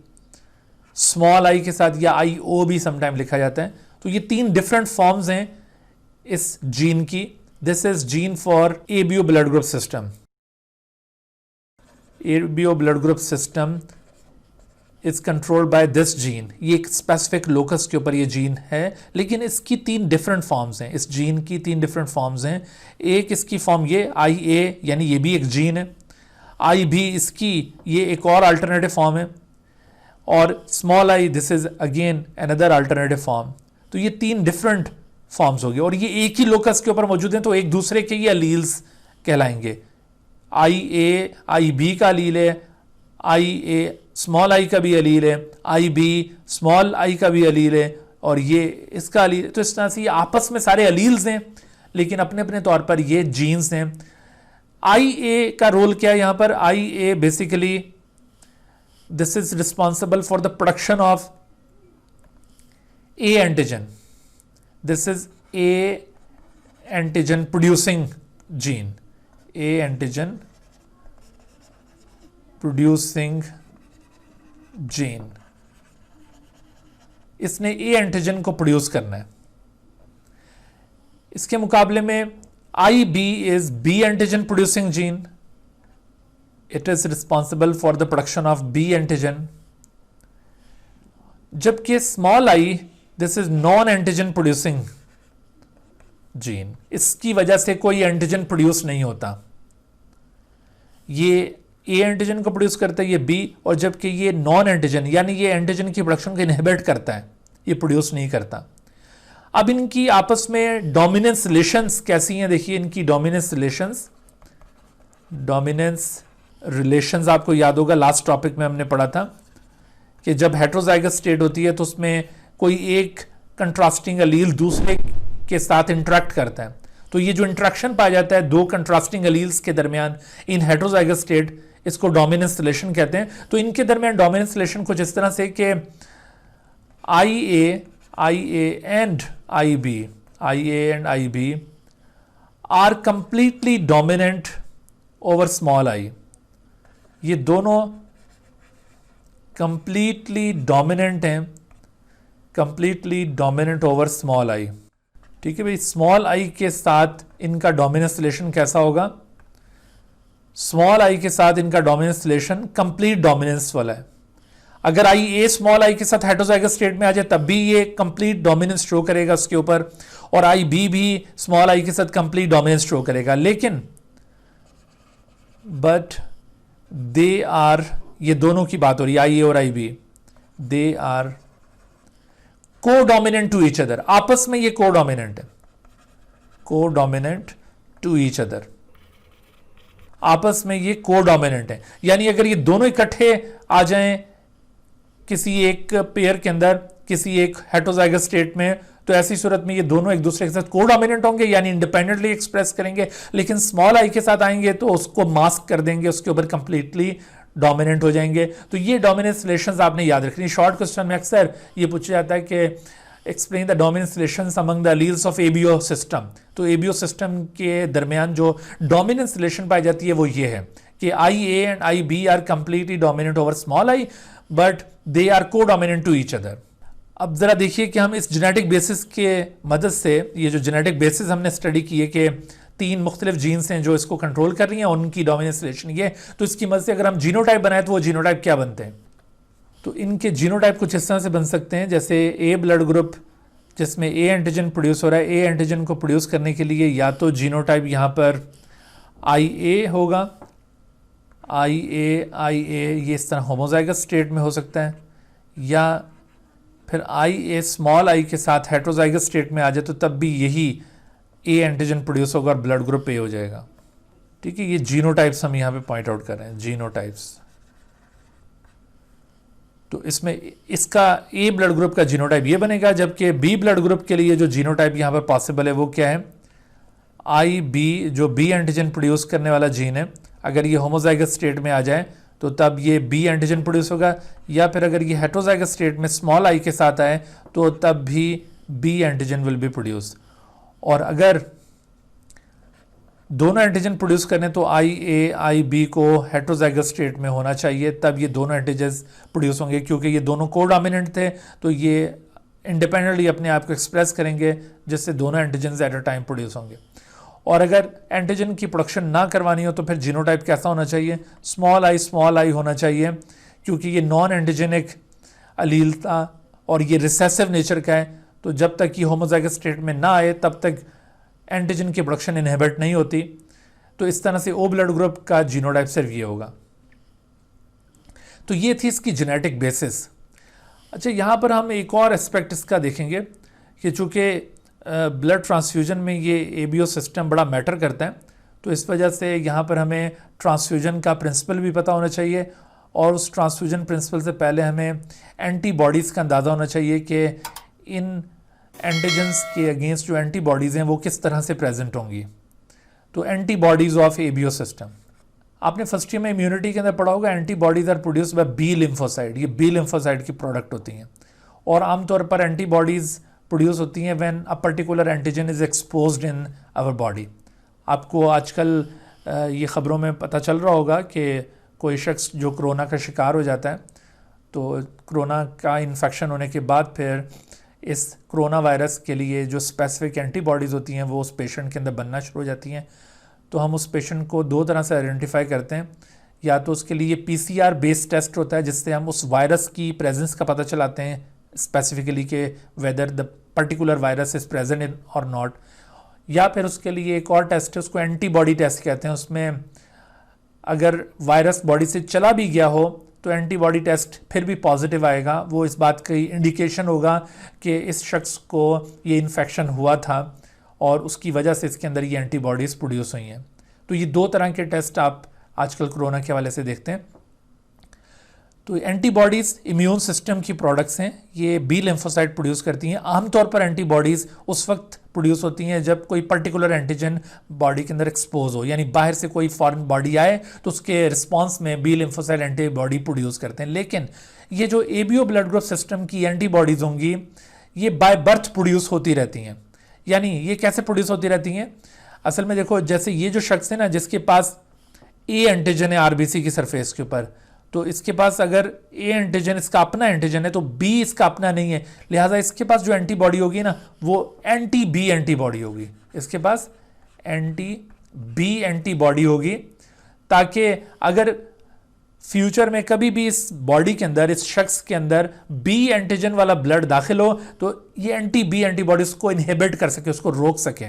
स्मॉल आई के साथ, या आई ओ भी समटाइम लिखा जाता है। तो ये 3 डिफरेंट फॉर्म्स हैं इस जीन की। This is gene for ABO blood group system. ABO blood group system is controlled by this gene. ये एक स्पेसिफिक लोकस के ऊपर ये जीन है, लेकिन इसकी 3 डिफरेंट फॉर्म्स हैं। इस जीन की 3 डिफरेंट फॉर्म्स हैं। एक इसकी फॉर्म ये आई ए, यानी ये भी एक जीन है। आई भी इसकी ये एक और अल्टरनेटिव फॉर्म है, और small I this is again another alternative form. तो ये 3 डिफरेंट फॉर्म्स हो गए, और ये एक ही लोकस के ऊपर मौजूद हैं, तो एक दूसरे के ये अलील्स कहलाएंगे। आई ए आई बी का अलील है, आई ए स्मॉल आई का भी अलील है, आई बी स्मॉल आई का भी अलील है, और ये इसका अलील। तो इस तरह से ये आपस में सारे अलील्स हैं, लेकिन अपने अपने तौर पर ये जीन्स हैं। आई ए का रोल क्या है यहां पर? I A basically this is responsible for the production of A antigen. This is A antigen producing gene, A antigen producing gene. इसने ए एंटीजन को प्रोड्यूस करना है। इसके मुकाबले में I B is B antigen producing gene. It is responsible for the production of B antigen, जबकि small I this is non antigen producing gene. इसकी वजह से कोई एंटीजन प्रोड्यूस नहीं होता। ये ए एंटीजन को प्रोड्यूस करता है, ये बी, और जबकि ये नॉन एंटीजन यानी ये एंटीजन की प्रोडक्शन को इनहिबिट करता है, ये प्रोड्यूस नहीं करता। अब इनकी आपस में डोमिनेंस रिलेशंस कैसी हैं? देखिए इनकी डोमिनेंस रिलेशंस आपको याद होगा, लास्ट टॉपिक में हमने पढ़ा था कि जब हेट्रोजाइगस स्टेट होती है तो उसमें कोई एक कंट्रास्टिंग अलील दूसरे के साथ इंटरेक्ट करता है। तो ये जो इंटरेक्शन पाया जाता है 2 कंट्रास्टिंग अलील्स के दरमियान इन हेट्रोजाइगस स्टेट, इसको डोमिनेंस रिलेशन कहते हैं। तो इनके दरमियान डोमिनेंस रिलेशन कुछ इस तरह से कि I A and I B are completely dominant over small I. ये दोनों कंप्लीटली डोमिनेंट हैं, completely dominant over small I. ठीक है भाई, स्मॉल आई के साथ इनका डोमिनेंस रिलेशन कैसा होगा? स्मॉल आई के साथ इनका डोमिनेंस रिलेशन कंप्लीट डोमिनेंस वाला है। अगर आई ए स्मॉल आई के साथ हेट्रोजाइगस स्टेट में आ जाए तब भी ये कंप्लीट डोमिनेंस शो करेगा उसके ऊपर, और आई बी भी स्मॉल आई के साथ कंप्लीट डोमिनेंस शो करेगा। लेकिन बट दे आर, ये दोनों की बात हो रही है, आई ए और आई B, they are codominant to each other. आपस में ये को डोमिनेंट है, को डोमिनेंट टू ईच अदर। आपस में ये को डोमिनेंट है, यानी अगर ये दोनों इकट्ठे आ जाएं किसी एक पेयर के अंदर, किसी एक हेट्रोजाइगस स्टेट में, तो ऐसी सूरत में ये दोनों एक दूसरे के साथ को डोमिनेंट होंगे, यानी इंडिपेंडेंटली एक्सप्रेस करेंगे। लेकिन स्मॉल आई के साथ आएंगे तो उसको मास्क कर देंगे, उसके ऊपर कंप्लीटली डोमिनेंट हो जाएंगे। तो ये डोमिनेंस रिलेशंस आपने याद रखनी। शॉर्ट क्वेश्चन में अक्सर ये पूछा जाता है कि explain the dominance relations among the alleles of ABO system. तो एबीओ सिस्टम के दरमियान जो डोमिनेंस रिलेशन पाई जाती है वो ये है कि I A and I B are completely dominant over small I, but they are codominant to each other. अब जरा देखिए कि हम इस जेनेटिक बेसिस के मदद से, ये जो जेनेटिक बेसिस हमने स्टडी की है कि 3 मुख्तलिफ जीन्स हैं जो इसको कंट्रोल कर रही हैं, उनकी डोमिनेंस रिलेशन ये, तो इसकी मदद से अगर हम जीनोटाइप बनाए तो वो जीनोटाइप क्या बनते हैं? तो इनके जीनोटाइप कुछ इस तरह से बन सकते हैं, जैसे ए ब्लड ग्रुप जिसमें ए एंटीजन प्रोड्यूस हो रहा है। ए एंटीजन को प्रोड्यूस करने के लिए या तो जीनोटाइप यहाँ पर आई ए होगा, आई ए ये इस तरह होमोजाइगस स्टेट में हो सकता है, या फिर आई ए स्मॉल आई के साथ हेट्रोजाइगस स्टेट में आ जाए तो तब भी यही ए एंटीजन प्रोड्यूस होगा और ब्लड ग्रुप ए हो जाएगा। ठीक है, ये जीनोटाइप्स हम यहाँ पे पॉइंट आउट कर रहे हैं, जीनोटाइप्स। तो इसमें इसका ए ब्लड ग्रुप का जीनोटाइप ये बनेगा, जबकि बी ब्लड ग्रुप के लिए जो जीनोटाइप यहाँ पर पॉसिबल है वो क्या है? आई बी, जो बी एंटीजन प्रोड्यूस करने वाला जीन है, अगर ये होमोजाइगस स्टेट में आ जाए तो तब ये बी एंटीजन प्रोड्यूस होगा, या फिर अगर ये हेट्रोजाइगस स्टेट में स्मॉल आई के साथ आए तो तब भी B antigen will be produce. और अगर दोनों एंटीजन प्रोड्यूस करें तो IA IB को हेट्रोजाइगस स्टेट में होना चाहिए, तब ये दोनों एंटीजन्स प्रोड्यूस होंगे। क्योंकि ये दोनों कोडोमिनेंट थे तो ये इंडिपेंडेंटली अपने आप को एक्सप्रेस करेंगे, जिससे दोनों antigens at a time produce होंगे। और अगर एंटीजन की प्रोडक्शन ना करवानी हो तो फिर जीनोटाइप कैसा होना चाहिए, स्मॉल आई होना चाहिए, क्योंकि ये नॉन एंटीजेनिक अलील था और ये रिसेसिव नेचर का है। तो जब तक ये होमोजाइगस स्टेट में ना आए तब तक एंटीजन की प्रोडक्शन इनहिबिट नहीं होती। तो इस तरह से ओ ब्लड ग्रुप का जीनोटाइप सिर्फ ये होगा। तो ये थी इसकी जेनेटिक बेसिस। अच्छा, यहाँ पर हम एक और एस्पेक्ट इसका देखेंगे कि चूँकि ब्लड ट्रांसफ्यूजन में ये ABO सिस्टम बड़ा मैटर करता है, तो इस वजह से यहाँ पर हमें ट्रांसफ्यूजन का प्रिंसिपल भी पता होना चाहिए, और उस ट्रांसफ्यूजन प्रिंसिपल से पहले हमें एंटीबॉडीज़ का अंदाज़ा होना चाहिए कि इन एंटीजन्स के अगेंस्ट जो एंटीबॉडीज़ हैं वो किस तरह से प्रेजेंट होंगी। तो एंटीबॉडीज़ ऑफ ABO सिस्टम, आपने फर्स्ट ईयर में इम्यूनिटी के अंदर पढ़ा होगा, antibodies are produced by B lymphocyte. ये बी लिम्फोसाइट की प्रोडक्ट होती हैं, और आमतौर पर एंटीबॉडीज़ प्रोड्यूस होती हैं when a particular antigen is exposed in our body. आपको आजकल ये ख़बरों में पता चल रहा होगा कि कोई शख्स जो कोरोना का शिकार हो जाता है, तो कोरोना का इन्फेक्शन होने के बाद फिर इस कोरोना वायरस के लिए जो स्पेसिफिक एंटीबॉडीज़ होती हैं वो उस पेशेंट के अंदर बनना शुरू हो जाती हैं। तो हम उस पेशेंट को दो तरह से आइडेंटिफाई करते हैं, या तो उसके लिए PCR बेस्ड टेस्ट होता है जिससे हम उस वायरस की प्रेजेंस का पता चलाते हैं स्पेसिफिकली कि whether the particular virus is present in और नॉट, या फिर उसके लिए एक और टेस्ट है, उसको एंटीबॉडी टेस्ट कहते हैं। उसमें अगर वायरस बॉडी से चला भी गया हो तो एंटीबॉडी टेस्ट फिर भी पॉजिटिव आएगा, वो इस बात की इंडिकेशन होगा कि इस शख्स को ये इन्फेक्शन हुआ था और उसकी वजह से इसके अंदर ये एंटीबॉडीज़ प्रोड्यूस हुई हैं। तो ये दो तरह के टेस्ट आप आजकल कोरोना के हवाले से देखते हैं। तो एंटीबॉडीज़ इम्यून सिस्टम की प्रोडक्ट्स हैं, ये बी लिम्फोसाइट प्रोड्यूस करती हैं। आमतौर पर एंटीबॉडीज़ उस वक्त प्रोड्यूस होती हैं जब कोई पर्टिकुलर एंटीजन बॉडी के अंदर एक्सपोज हो, यानी बाहर से कोई फॉरेन बॉडी आए तो उसके रिस्पांस में बी लिम्फोसाइट एंटीबॉडी प्रोड्यूस करते हैं। लेकिन ये जो ABO ब्लड ग्रुप सिस्टम की एंटीबॉडीज़ होंगी ये बाय बर्थ प्रोड्यूस होती रहती हैं। यानी ये कैसे प्रोड्यूस होती रहती हैं, असल में देखो, जैसे ये जो शख्स है ना जिसके पास A एंटीजन है RBC की सरफेस के ऊपर, तो इसके पास अगर A एंटीजन इसका अपना एंटीजन है तो B इसका अपना नहीं है, लिहाजा इसके पास जो एंटीबॉडी होगी ना वो एंटी-B एंटीबॉडी होगी। इसके पास एंटी-B एंटीबॉडी होगी, ताकि अगर फ्यूचर में कभी भी इस बॉडी के अंदर, इस शख्स के अंदर B एंटीजन वाला ब्लड दाखिल हो तो ये एंटी-B एंटीबॉडीज को इनहिबिट कर सके, उसको रोक सके।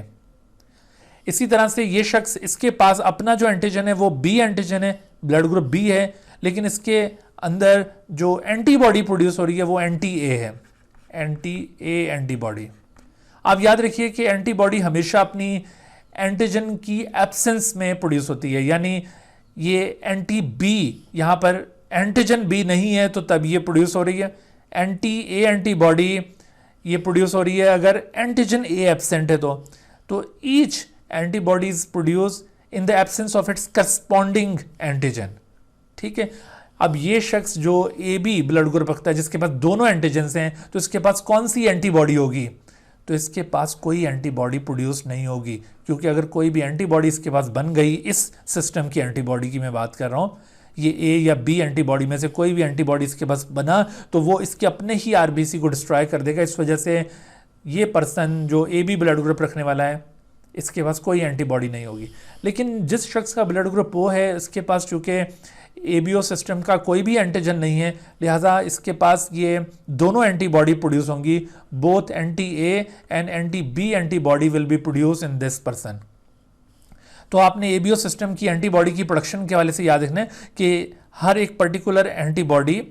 इसी तरह से ये शख्स, इसके पास अपना जो एंटीजन है वो B एंटीजन है, ब्लड ग्रुप B है, लेकिन इसके अंदर जो एंटीबॉडी प्रोड्यूस हो रही है वो एंटी-A है, एंटी-A एंटीबॉडी। आप याद रखिए कि एंटीबॉडी हमेशा अपनी एंटीजन की एब्सेंस में प्रोड्यूस होती है, यानी ये एंटी-B, यहाँ पर एंटीजन B नहीं है तो तब ये प्रोड्यूस हो रही है। एंटी-A एंटीबॉडी ये प्रोड्यूस हो रही है अगर एंटीजन A एब्सेंट है तो each antibodies produce in the absence of its corresponding antigen. ठीक है, अब ये शख्स जो AB ब्लड ग्रुप रखता है जिसके पास दोनों एंटीजन्स हैं, तो इसके पास कौन सी एंटीबॉडी होगी, तो इसके पास कोई एंटीबॉडी प्रोड्यूस नहीं होगी, क्योंकि अगर कोई भी एंटीबॉडी इसके पास बन गई, इस सिस्टम की एंटीबॉडी की मैं बात कर रहा हूँ, ये A या B एंटीबॉडी में से कोई भी एंटीबॉडी इसके पास बना तो वो इसके अपने ही RBC को डिस्ट्रॉय कर देगा। इस वजह से ये पर्सन जो AB ब्लड ग्रुप रखने वाला है इसके पास कोई एंटीबॉडी नहीं होगी। लेकिन जिस शख्स का ब्लड ग्रुप O है, इसके पास चूँकि ABO सिस्टम का कोई भी एंटीजन नहीं है, लिहाजा इसके पास ये दोनों एंटीबॉडी प्रोड्यूस होंगी, both anti A and anti B antibody will be produce in this person. तो आपने ABO सिस्टम की एंटीबॉडी की प्रोडक्शन के हवाले से याद रखना है कि हर एक पर्टिकुलर एंटीबॉडी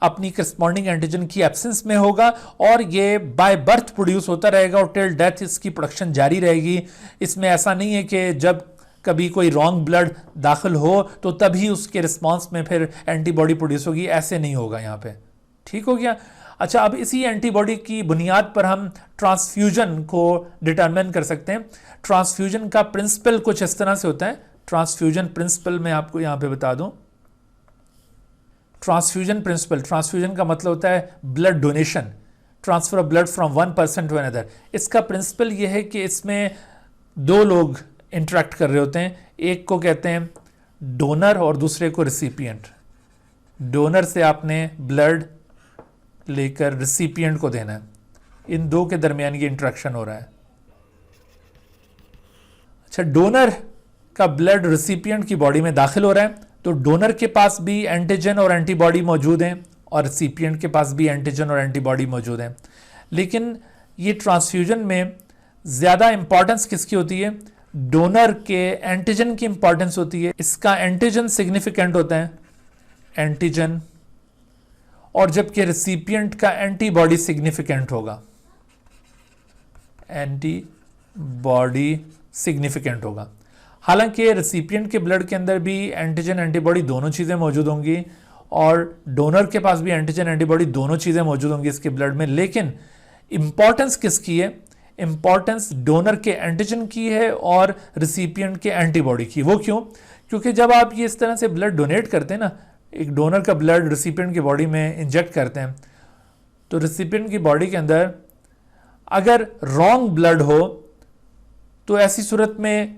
अपनी करस्पॉन्डिंग एंटीजन की एब्सेंस में होगा और ये बाय बर्थ प्रोड्यूस होता रहेगा और टिल डेथ इसकी प्रोडक्शन जारी रहेगी। इसमें ऐसा नहीं है कि जब कभी कोई रॉन्ग ब्लड दाखिल हो तो तभी उसके रिस्पांस में फिर एंटीबॉडी प्रोड्यूस होगी, ऐसे नहीं होगा यहाँ पे। ठीक हो गया। अच्छा, अब इसी एंटीबॉडी की बुनियाद पर हम ट्रांसफ्यूजन को डिटरमिन कर सकते हैं। ट्रांसफ्यूजन का प्रिंसिपल कुछ इस तरह से होता है। ट्रांसफ्यूजन प्रिंसिपल मैं आपको यहाँ पे बता दूँ। ट्रांसफ्यूजन प्रिंसिपल, ट्रांसफ्यूजन का मतलब होता है blood donation. Transfer of blood from one person to another. इसका प्रिंसिपल ये है कि इसमें दो लोग इंटरेक्ट कर रहे होते हैं, एक को कहते हैं डोनर और दूसरे को रिसिपिएंट। डोनर से आपने ब्लड लेकर रिसिपिएंट को देना है, इन दो के दरमियान ये इंटरेक्शन हो रहा है। अच्छा, डोनर का ब्लड रिसिपिएंट की बॉडी में दाखिल हो रहा है तो डोनर के पास भी एंटीजन और एंटीबॉडी मौजूद हैं और रिसिपिएंट के पास भी एंटीजन और एंटीबॉडी मौजूद हैं। लेकिन ये ट्रांसफ्यूजन में ज़्यादा इंपॉर्टेंस किसकी होती है? डोनर के एंटीजन की इंपॉर्टेंस होती है। इसका एंटीजन सिग्निफिकेंट होता है, एंटीजन, और जबकि रिसिपिएंट का एंटीबॉडी सिग्निफिकेंट होगा, एंटीबॉडी सिग्निफिकेंट होगा। हालांकि रिसिपिएंट के ब्लड के अंदर भी एंटीजन एंटीबॉडी दोनों चीज़ें मौजूद होंगी और डोनर के पास भी एंटीजन एंटीबॉडी दोनों चीज़ें मौजूद होंगी इसके ब्लड में, लेकिन इंपॉर्टेंस किसकी है? इंपॉर्टेंस डोनर के एंटीजन की है और रिसिपिएंट के एंटीबॉडी की। वो क्यों? क्योंकि जब आप ये इस तरह से ब्लड डोनेट करते हैं ना, एक डोनर का ब्लड रिसिपिएंट की बॉडी में इंजेक्ट करते हैं, तो रिसिपिएंट की बॉडी के अंदर अगर रॉन्ग ब्लड हो तो ऐसी सूरत में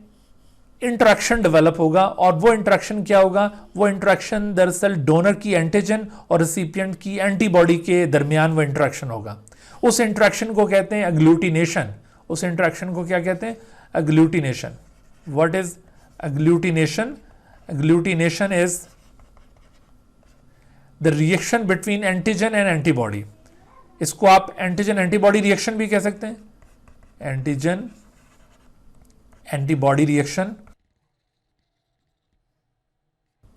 इंटरेक्शन डेवलप होगा, और वो इंटरेक्शन क्या होगा? वो इंटरेक्शन दरअसल डोनर की एंटीजन और रिसिपिएंट की एंटीबॉडी के दरमियान वो इंटरेक्शन होगा। उस इंटरेक्शन को कहते हैं अग्लूटिनेशन। उस इंटरेक्शन को क्या कहते हैं? Agglutination. What is agglutination? Agglutination is the reaction between antigen and antibody. इसको आप एंटीजन एंटीबॉडी रिएक्शन भी कह सकते हैं, एंटीजन एंटीबॉडी रिएक्शन।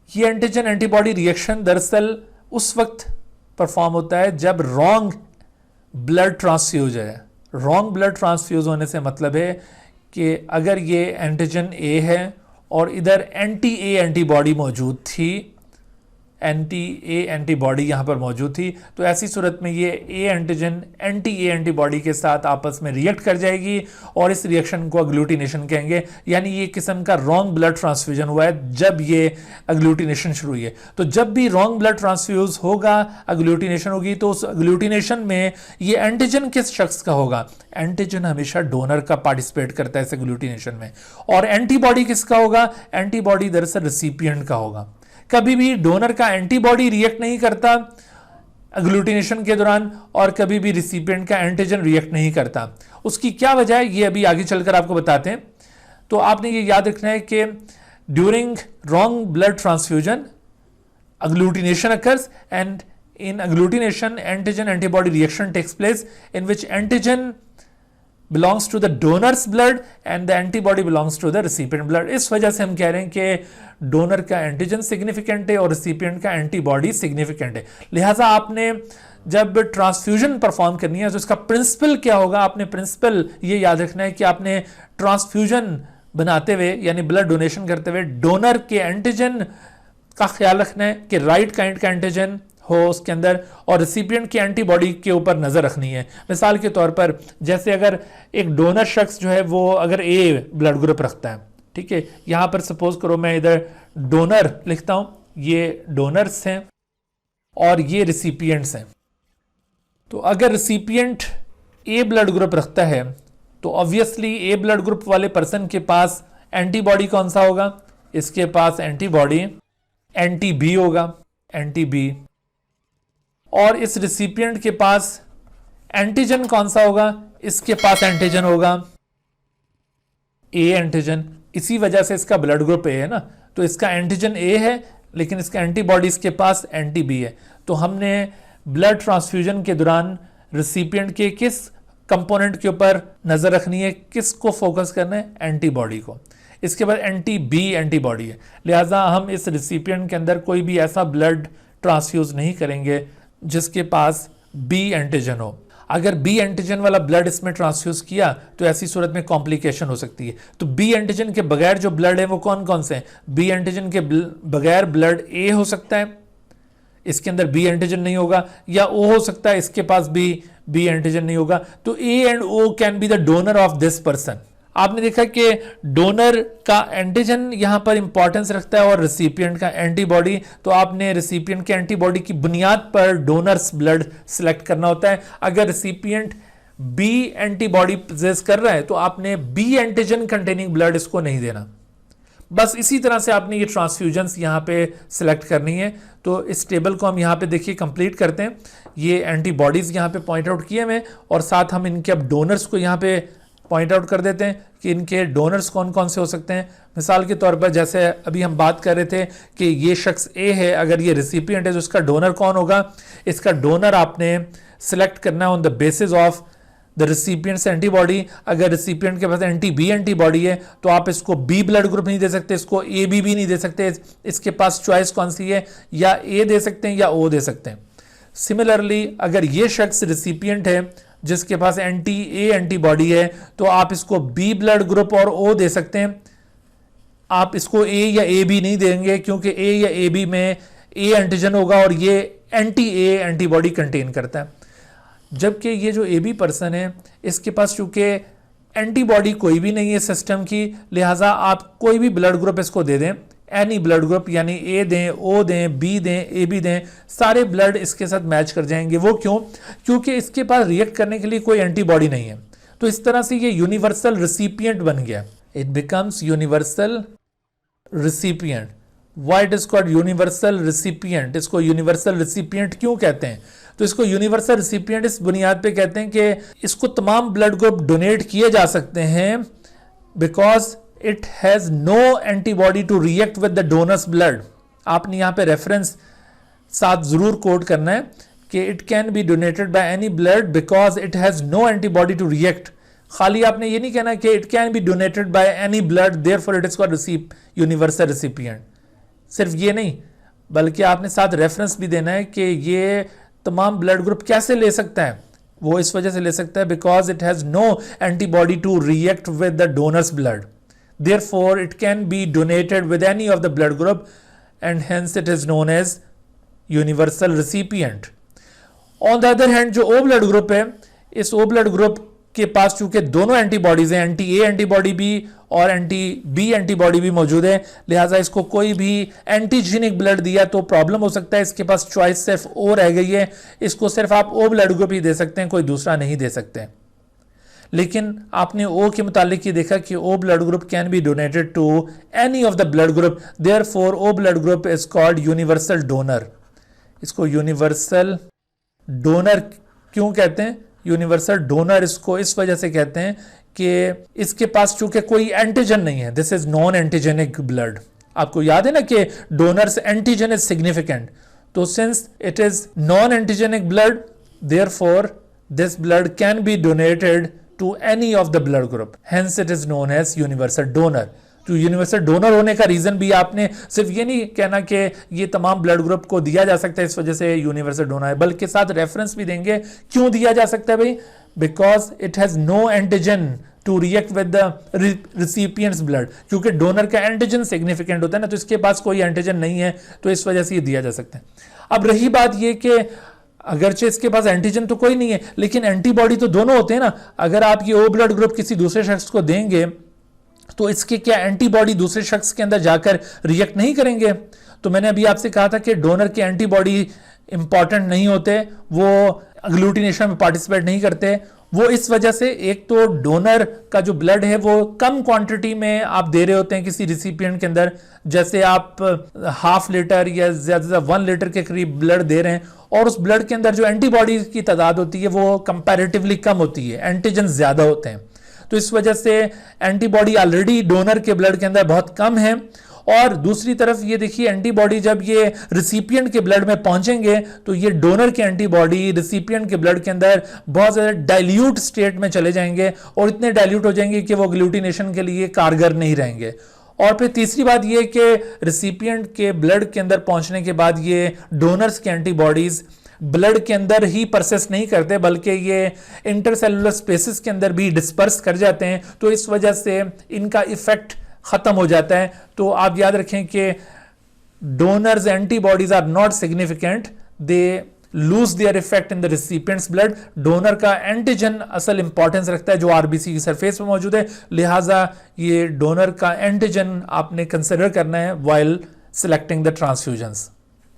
ये एंटीजन एंटीबॉडी रिएक्शन दरअसल उस वक्त परफॉर्म होता है जब रॉन्ग ब्लड ट्रांसफ्यूज है। रॉन्ग ब्लड ट्रांसफ्यूज होने से मतलब है कि अगर ये एंटीजन ए है और इधर एंटी ए एंटीबॉडी मौजूद थी, एंटी ए एंटीबॉडी यहाँ पर मौजूद थी, तो ऐसी सूरत में ये A antigen anti A antibody के साथ आपस में रिएक्ट कर जाएगी और इस रिएक्शन को अग्लूटिनेशन कहेंगे। यानी ये किस्म का रॉन्ग ब्लड ट्रांसफ्यूजन हुआ है जब ये अग्लूटिनेशन शुरू हुई है। तो जब भी रॉन्ग ब्लड ट्रांसफ्यूज होगा, अग्लूटिनेशन होगी, तो उस अग्लूटिनेशन में ये एंटीजन किस शख्स का होगा? एंटीजन हमेशा डोनर का पार्टिसिपेट करता है इस अग्लूटिनेशन में। और एंटीबॉडी किसका होगा? एंटीबॉडी दरअसल रिसिपिएंट का होगा। कभी भी डोनर का एंटीबॉडी रिएक्ट नहीं करता अग्लूटिनेशन के दौरान और कभी भी रिसिपिएंट का एंटीजन रिएक्ट नहीं करता। उसकी क्या वजह है ये अभी आगे चलकर आपको बताते हैं। तो आपने ये याद रखना है कि during wrong blood transfusion agglutination occurs, and in agglutination antigen antibody reaction takes place in which antigen belongs to the donor's blood and the antibody belongs to the recipient blood। इस वजह से हम कह रहे हैं कि डोनर का antigen significant है और रिसिपिएंट का एंटीबॉडी सिग्निफिकेंट है। लिहाजा आपने जब ट्रांसफ्यूजन परफॉर्म करनी है तो इसका प्रिंसिपल क्या होगा? आपने प्रिंसिपल ये याद रखना है कि आपने ट्रांसफ्यूजन बनाते हुए यानी ब्लड डोनेशन करते हुए डोनर के एंटीजन का ख्याल रखना है कि राइट काइंड का एंटीजन हो उसके अंदर, और रिसिपिएंट की एंटीबॉडी के ऊपर नज़र रखनी है। मिसाल के तौर पर जैसे अगर एक डोनर शख्स जो है वो अगर ए ब्लड ग्रुप रखता है, ठीक है, यहाँ पर सपोज करो मैं इधर डोनर लिखता हूँ, ये डोनर्स हैं और ये रिसिपिएंट्स हैं। तो अगर रिसिपिएंट ए ब्लड ग्रुप रखता है तो ऑब्वियसली ए ब्लड ग्रुप वाले पर्सन के पास एंटीबॉडी कौन सा होगा? इसके पास एंटीबॉडी एंटी बी होगा, एंटी बी। और इस रिसिपिएंट के पास एंटीजन कौन सा होगा? इसके पास एंटीजन होगा ए एंटीजन। इसी वजह से इसका ब्लड ग्रुप ए है ना, तो इसका एंटीजन ए है लेकिन इसका एंटीबॉडी इसके पास एंटी बी है। तो हमने ब्लड ट्रांसफ्यूजन के दौरान रिसिपिएंट के किस कंपोनेंट के ऊपर नजर रखनी है, किसको फोकस करना है? एंटीबॉडी को। इसके बाद एंटी बी एंटीबॉडी है, लिहाजा हम इस रिसिपिएंट के अंदर कोई भी ऐसा ब्लड ट्रांसफ्यूज नहीं करेंगे जिसके पास बी एंटीजन हो। अगर बी एंटीजन वाला ब्लड इसमें ट्रांसफ्यूज किया तो ऐसी सूरत में कॉम्प्लिकेशन हो सकती है। तो बी एंटीजन के बगैर जो ब्लड है वो कौन कौन से हैं? बी एंटीजन के बगैर ब्लड ए हो सकता है, इसके अंदर बी एंटीजन नहीं होगा, या ओ हो सकता है, इसके पास भी बी एंटीजन नहीं होगा। तो A and O can be the donor of this person. आपने देखा कि डोनर का एंटीजन यहां पर इंपॉर्टेंस रखता है और रिसिपिएंट का एंटीबॉडी, तो आपने रिसिपिएंट के एंटीबॉडी की बुनियाद पर डोनर्स ब्लड सेलेक्ट करना होता है। अगर रिसिपिएंट बी एंटीबॉडी पोजेस कर रहा है तो आपने बी एंटीजन कंटेनिंग ब्लड इसको नहीं देना। बस इसी तरह से आपने ये ट्रांसफ्यूजन्स यहाँ पे सिलेक्ट करनी है। तो इस टेबल को हम यहाँ पे देखिए कंप्लीट करते हैं। ये एंटीबॉडीज़ यहाँ पे पॉइंट आउट किए हुए और साथ हम इनके अब डोनर्स को यहाँ पे पॉइंट आउट कर देते हैं कि इनके डोनर्स कौन कौन से हो सकते हैं। मिसाल के तौर पर जैसे अभी हम बात कर रहे थे कि ये शख्स ए है, अगर ये रिसिपिएंट है तो इसका डोनर कौन होगा। इसका डोनर आपने सिलेक्ट करना है on the basis of the recipient's antibody. अगर रिसिपिएंट के पास एंटी बी एंटीबॉडी है तो आप इसको बी ब्लड ग्रुप नहीं दे सकते, इसको ए बी भी नहीं दे सकते। इसके पास चॉइस कौन सी है, या ए दे सकते हैं या ओ दे सकते हैं। सिमिलरली अगर ये शख्स रिसिपिएंट है जिसके पास एंटी ए एंटीबॉडी है तो आप इसको बी ब्लड ग्रुप और ओ दे सकते हैं। आप इसको ए या ए बी नहीं देंगे क्योंकि ए या ए बी में ए एंटीजन होगा और ये एंटी ए एंटीबॉडी कंटेन करता है। जबकि ये जो ए बी पर्सन है इसके पास चूंकि एंटीबॉडी कोई भी नहीं है सिस्टम की, लिहाजा आप कोई भी ब्लड ग्रुप इसको दे दें, एनी ब्लड ग्रुप, यानी ए दें, ओ दें, बी दें, ए बी दें, सारे ब्लड इसके साथ मैच कर जाएंगे। वो क्यों? क्योंकि इसके पास रिएक्ट करने के लिए कोई एंटीबॉडी नहीं है। तो इस तरह से ये यूनिवर्सल रिसिपिएंट बन गया। It becomes universal recipient. Why it is called universal recipient? इसको यूनिवर्सल रिसिपिएंट क्यों कहते हैं? तो इसको यूनिवर्सल रिसिपिएंट इस बुनियाद पे कहते हैं कि इसको तमाम ब्लड ग्रुप डोनेट किए जा सकते हैं because it has no antibody to react with the donor's blood. आपने यहाँ पे रेफरेंस साथ जरूर कोट करना है कि it can be donated by any blood because it has no antibody to react. खाली आपने ये नहीं कहना कि it can be donated by any blood therefore it is called universal recipient. सिर्फ ये नहीं बल्कि आपने साथ रेफरेंस भी देना है कि ये तमाम ब्लड ग्रुप कैसे ले सकता है। वो इस वजह से ले सकता है because it has no antibody to react with the donor's blood, therefore it can be donated with any of the blood group and hence it is known as universal recipient. On the other hand जो O blood group है, इस O blood group के पास चूंकि दोनों antibodies हैं, anti A antibody भी और anti B antibody भी मौजूद है, लिहाजा इसको कोई भी एंटीजेनिक ब्लड दिया तो प्रॉब्लम हो सकता है। इसके पास चॉइस सिर्फ ओ रह गई है, इसको सिर्फ आप O ब्लड ग्रुप ही दे सकते हैं, कोई दूसरा नहीं दे सकते। लेकिन आपने ओ के मुतालिक ये देखा कि O blood group can be donated to any of the blood group, therefore O blood group is called universal donor. इसको यूनिवर्सल डोनर क्यों कहते हैं? यूनिवर्सल डोनर इसको इस वजह से कहते हैं कि इसके पास चूंकि कोई एंटीजन नहीं है, this is non antigenic blood. आपको याद है ना कि डोनर्स एंटीजन इज सिग्निफिकेंट, तो since it is non antigenic blood therefore this blood can be donated to any of the blood group, hence it is known as universal donor। तो universal donor होने का reason भी आपने सिर्फ ये नहीं कहना कि ये तमाम ब्लड ग्रुप को दिया जा सकता है इस वजह से यूनिवर्सल डोनर है, बल्कि साथ रेफरेंस भी देंगे क्यों दिया जा सकता है भाई, because it has no antigen to react with the recipient's blood. क्योंकि डोनर का एंटीजन सिग्निफिकेंट होता है ना, तो इसके पास कोई एंटीजन नहीं है तो इस वजह से ये दिया जा सकता है। अब रही बात ये कि अगरचे इसके पास एंटीजन तो कोई नहीं है लेकिन एंटीबॉडी तो दोनों होते हैं ना। अगर आप ये ओ ब्लड ग्रुप किसी दूसरे शख्स को देंगे तो इसके क्या एंटीबॉडी दूसरे शख्स के अंदर जाकर रिएक्ट नहीं करेंगे? तो मैंने अभी आपसे कहा था कि डोनर के एंटीबॉडी इंपॉर्टेंट नहीं होते, वो अग्लूटिनेशन में पार्टिसिपेट नहीं करते। वो इस वजह से, एक तो डोनर का जो ब्लड है वो कम क्वांटिटी में आप दे रहे होते हैं किसी रिसिपिएंट के अंदर, जैसे आप हाफ लीटर या ज्यादा से ज्यादा 1 लीटर के करीब ब्लड दे रहे हैं और उस ब्लड के अंदर जो एंटीबॉडी की तादाद होती है वो कंपैरेटिवली कम होती है, एंटीजन ज्यादा होते हैं। तो इस वजह से एंटीबॉडी ऑलरेडी डोनर के ब्लड के अंदर बहुत कम है। और दूसरी तरफ ये देखिए एंटीबॉडी जब ये रिसिपिएंट के ब्लड में पहुंचेंगे तो ये डोनर के एंटीबॉडी रिसिपिएंट के ब्लड के अंदर बहुत ज़्यादा डाइल्यूट स्टेट में चले जाएंगे और इतने डाइल्यूट हो जाएंगे कि वो ग्लूटिनेशन के लिए कारगर नहीं रहेंगे। और फिर तीसरी बात ये कि रिसिपिएंट के ब्लड के अंदर पहुंचने के बाद ये डोनर्स के एंटीबॉडीज ब्लड के अंदर ही परसेस नहीं करते बल्कि ये इंटरसेलुलर स्पेसेस के अंदर भी डिस्पर्स कर जाते हैं, तो इस वजह से इनका इफेक्ट खत्म हो जाता है। तो आप याद रखें कि donor's antibodies are not significant, they lose their effect in the recipient's blood. Donor का एंटीजन असल इंपॉर्टेंस रखता है जो आरबीसी की सरफेस पे मौजूद है, लिहाजा ये डोनर का एंटीजन आपने कंसिडर करना है वाइल सिलेक्टिंग द ट्रांसफ्यूजन्स।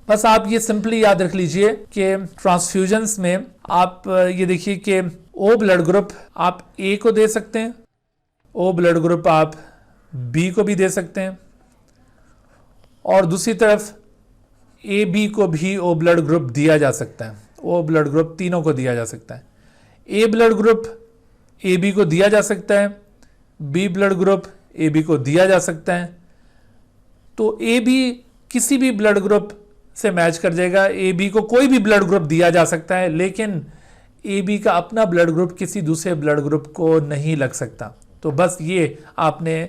बस आप ये सिंपली याद रख लीजिए कि ट्रांसफ्यूजन्स में आप ये देखिए कि ओ ब्लड ग्रुप आप ए को दे सकते हैं, ओ ब्लड ग्रुप आप बी को भी दे सकते हैं, और दूसरी तरफ ए बी को भी ओ ब्लड ग्रुप दिया जा सकता है, ओ ब्लड ग्रुप तीनों को दिया जा सकता है। A blood group A B को दिया जा सकता है, B blood group A B को दिया जा सकता है। तो ए बी किसी भी ब्लड ग्रुप से मैच कर जाएगा, ए बी को कोई भी ब्लड ग्रुप दिया जा सकता है, लेकिन ए बी का अपना ब्लड ग्रुप किसी दूसरे ब्लड ग्रुप को नहीं लग सकता। तो बस ये आपने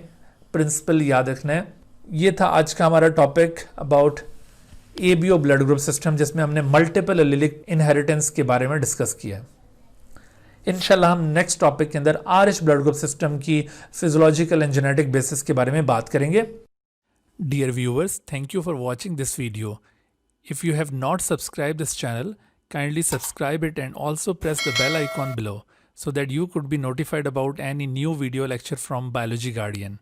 प्रिंसिपल याद रखना है। ये था आज का हमारा topic about ABO blood group system, जिसमें हमने मल्टीपल एलिलिक इनहेरिटेंस के बारे में डिस्कस किया है। इंशाल्लाह हम नेक्स्ट टॉपिक के अंदर आरएच ब्लड ग्रुप सिस्टम की फिजियोलॉजिकल एंड जेनेटिक बेसिस के बारे में बात करेंगे। Dear viewers, thank you for watching this video. If you have not subscribed this channel, kindly subscribe it and also press the bell icon below so that you could be notified about any new video lecture from Biology Guardian.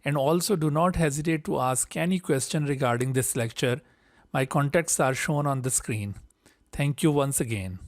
And also do not hesitate to ask any question regarding this lecture. My contacts are shown on the screen. Thank you once again.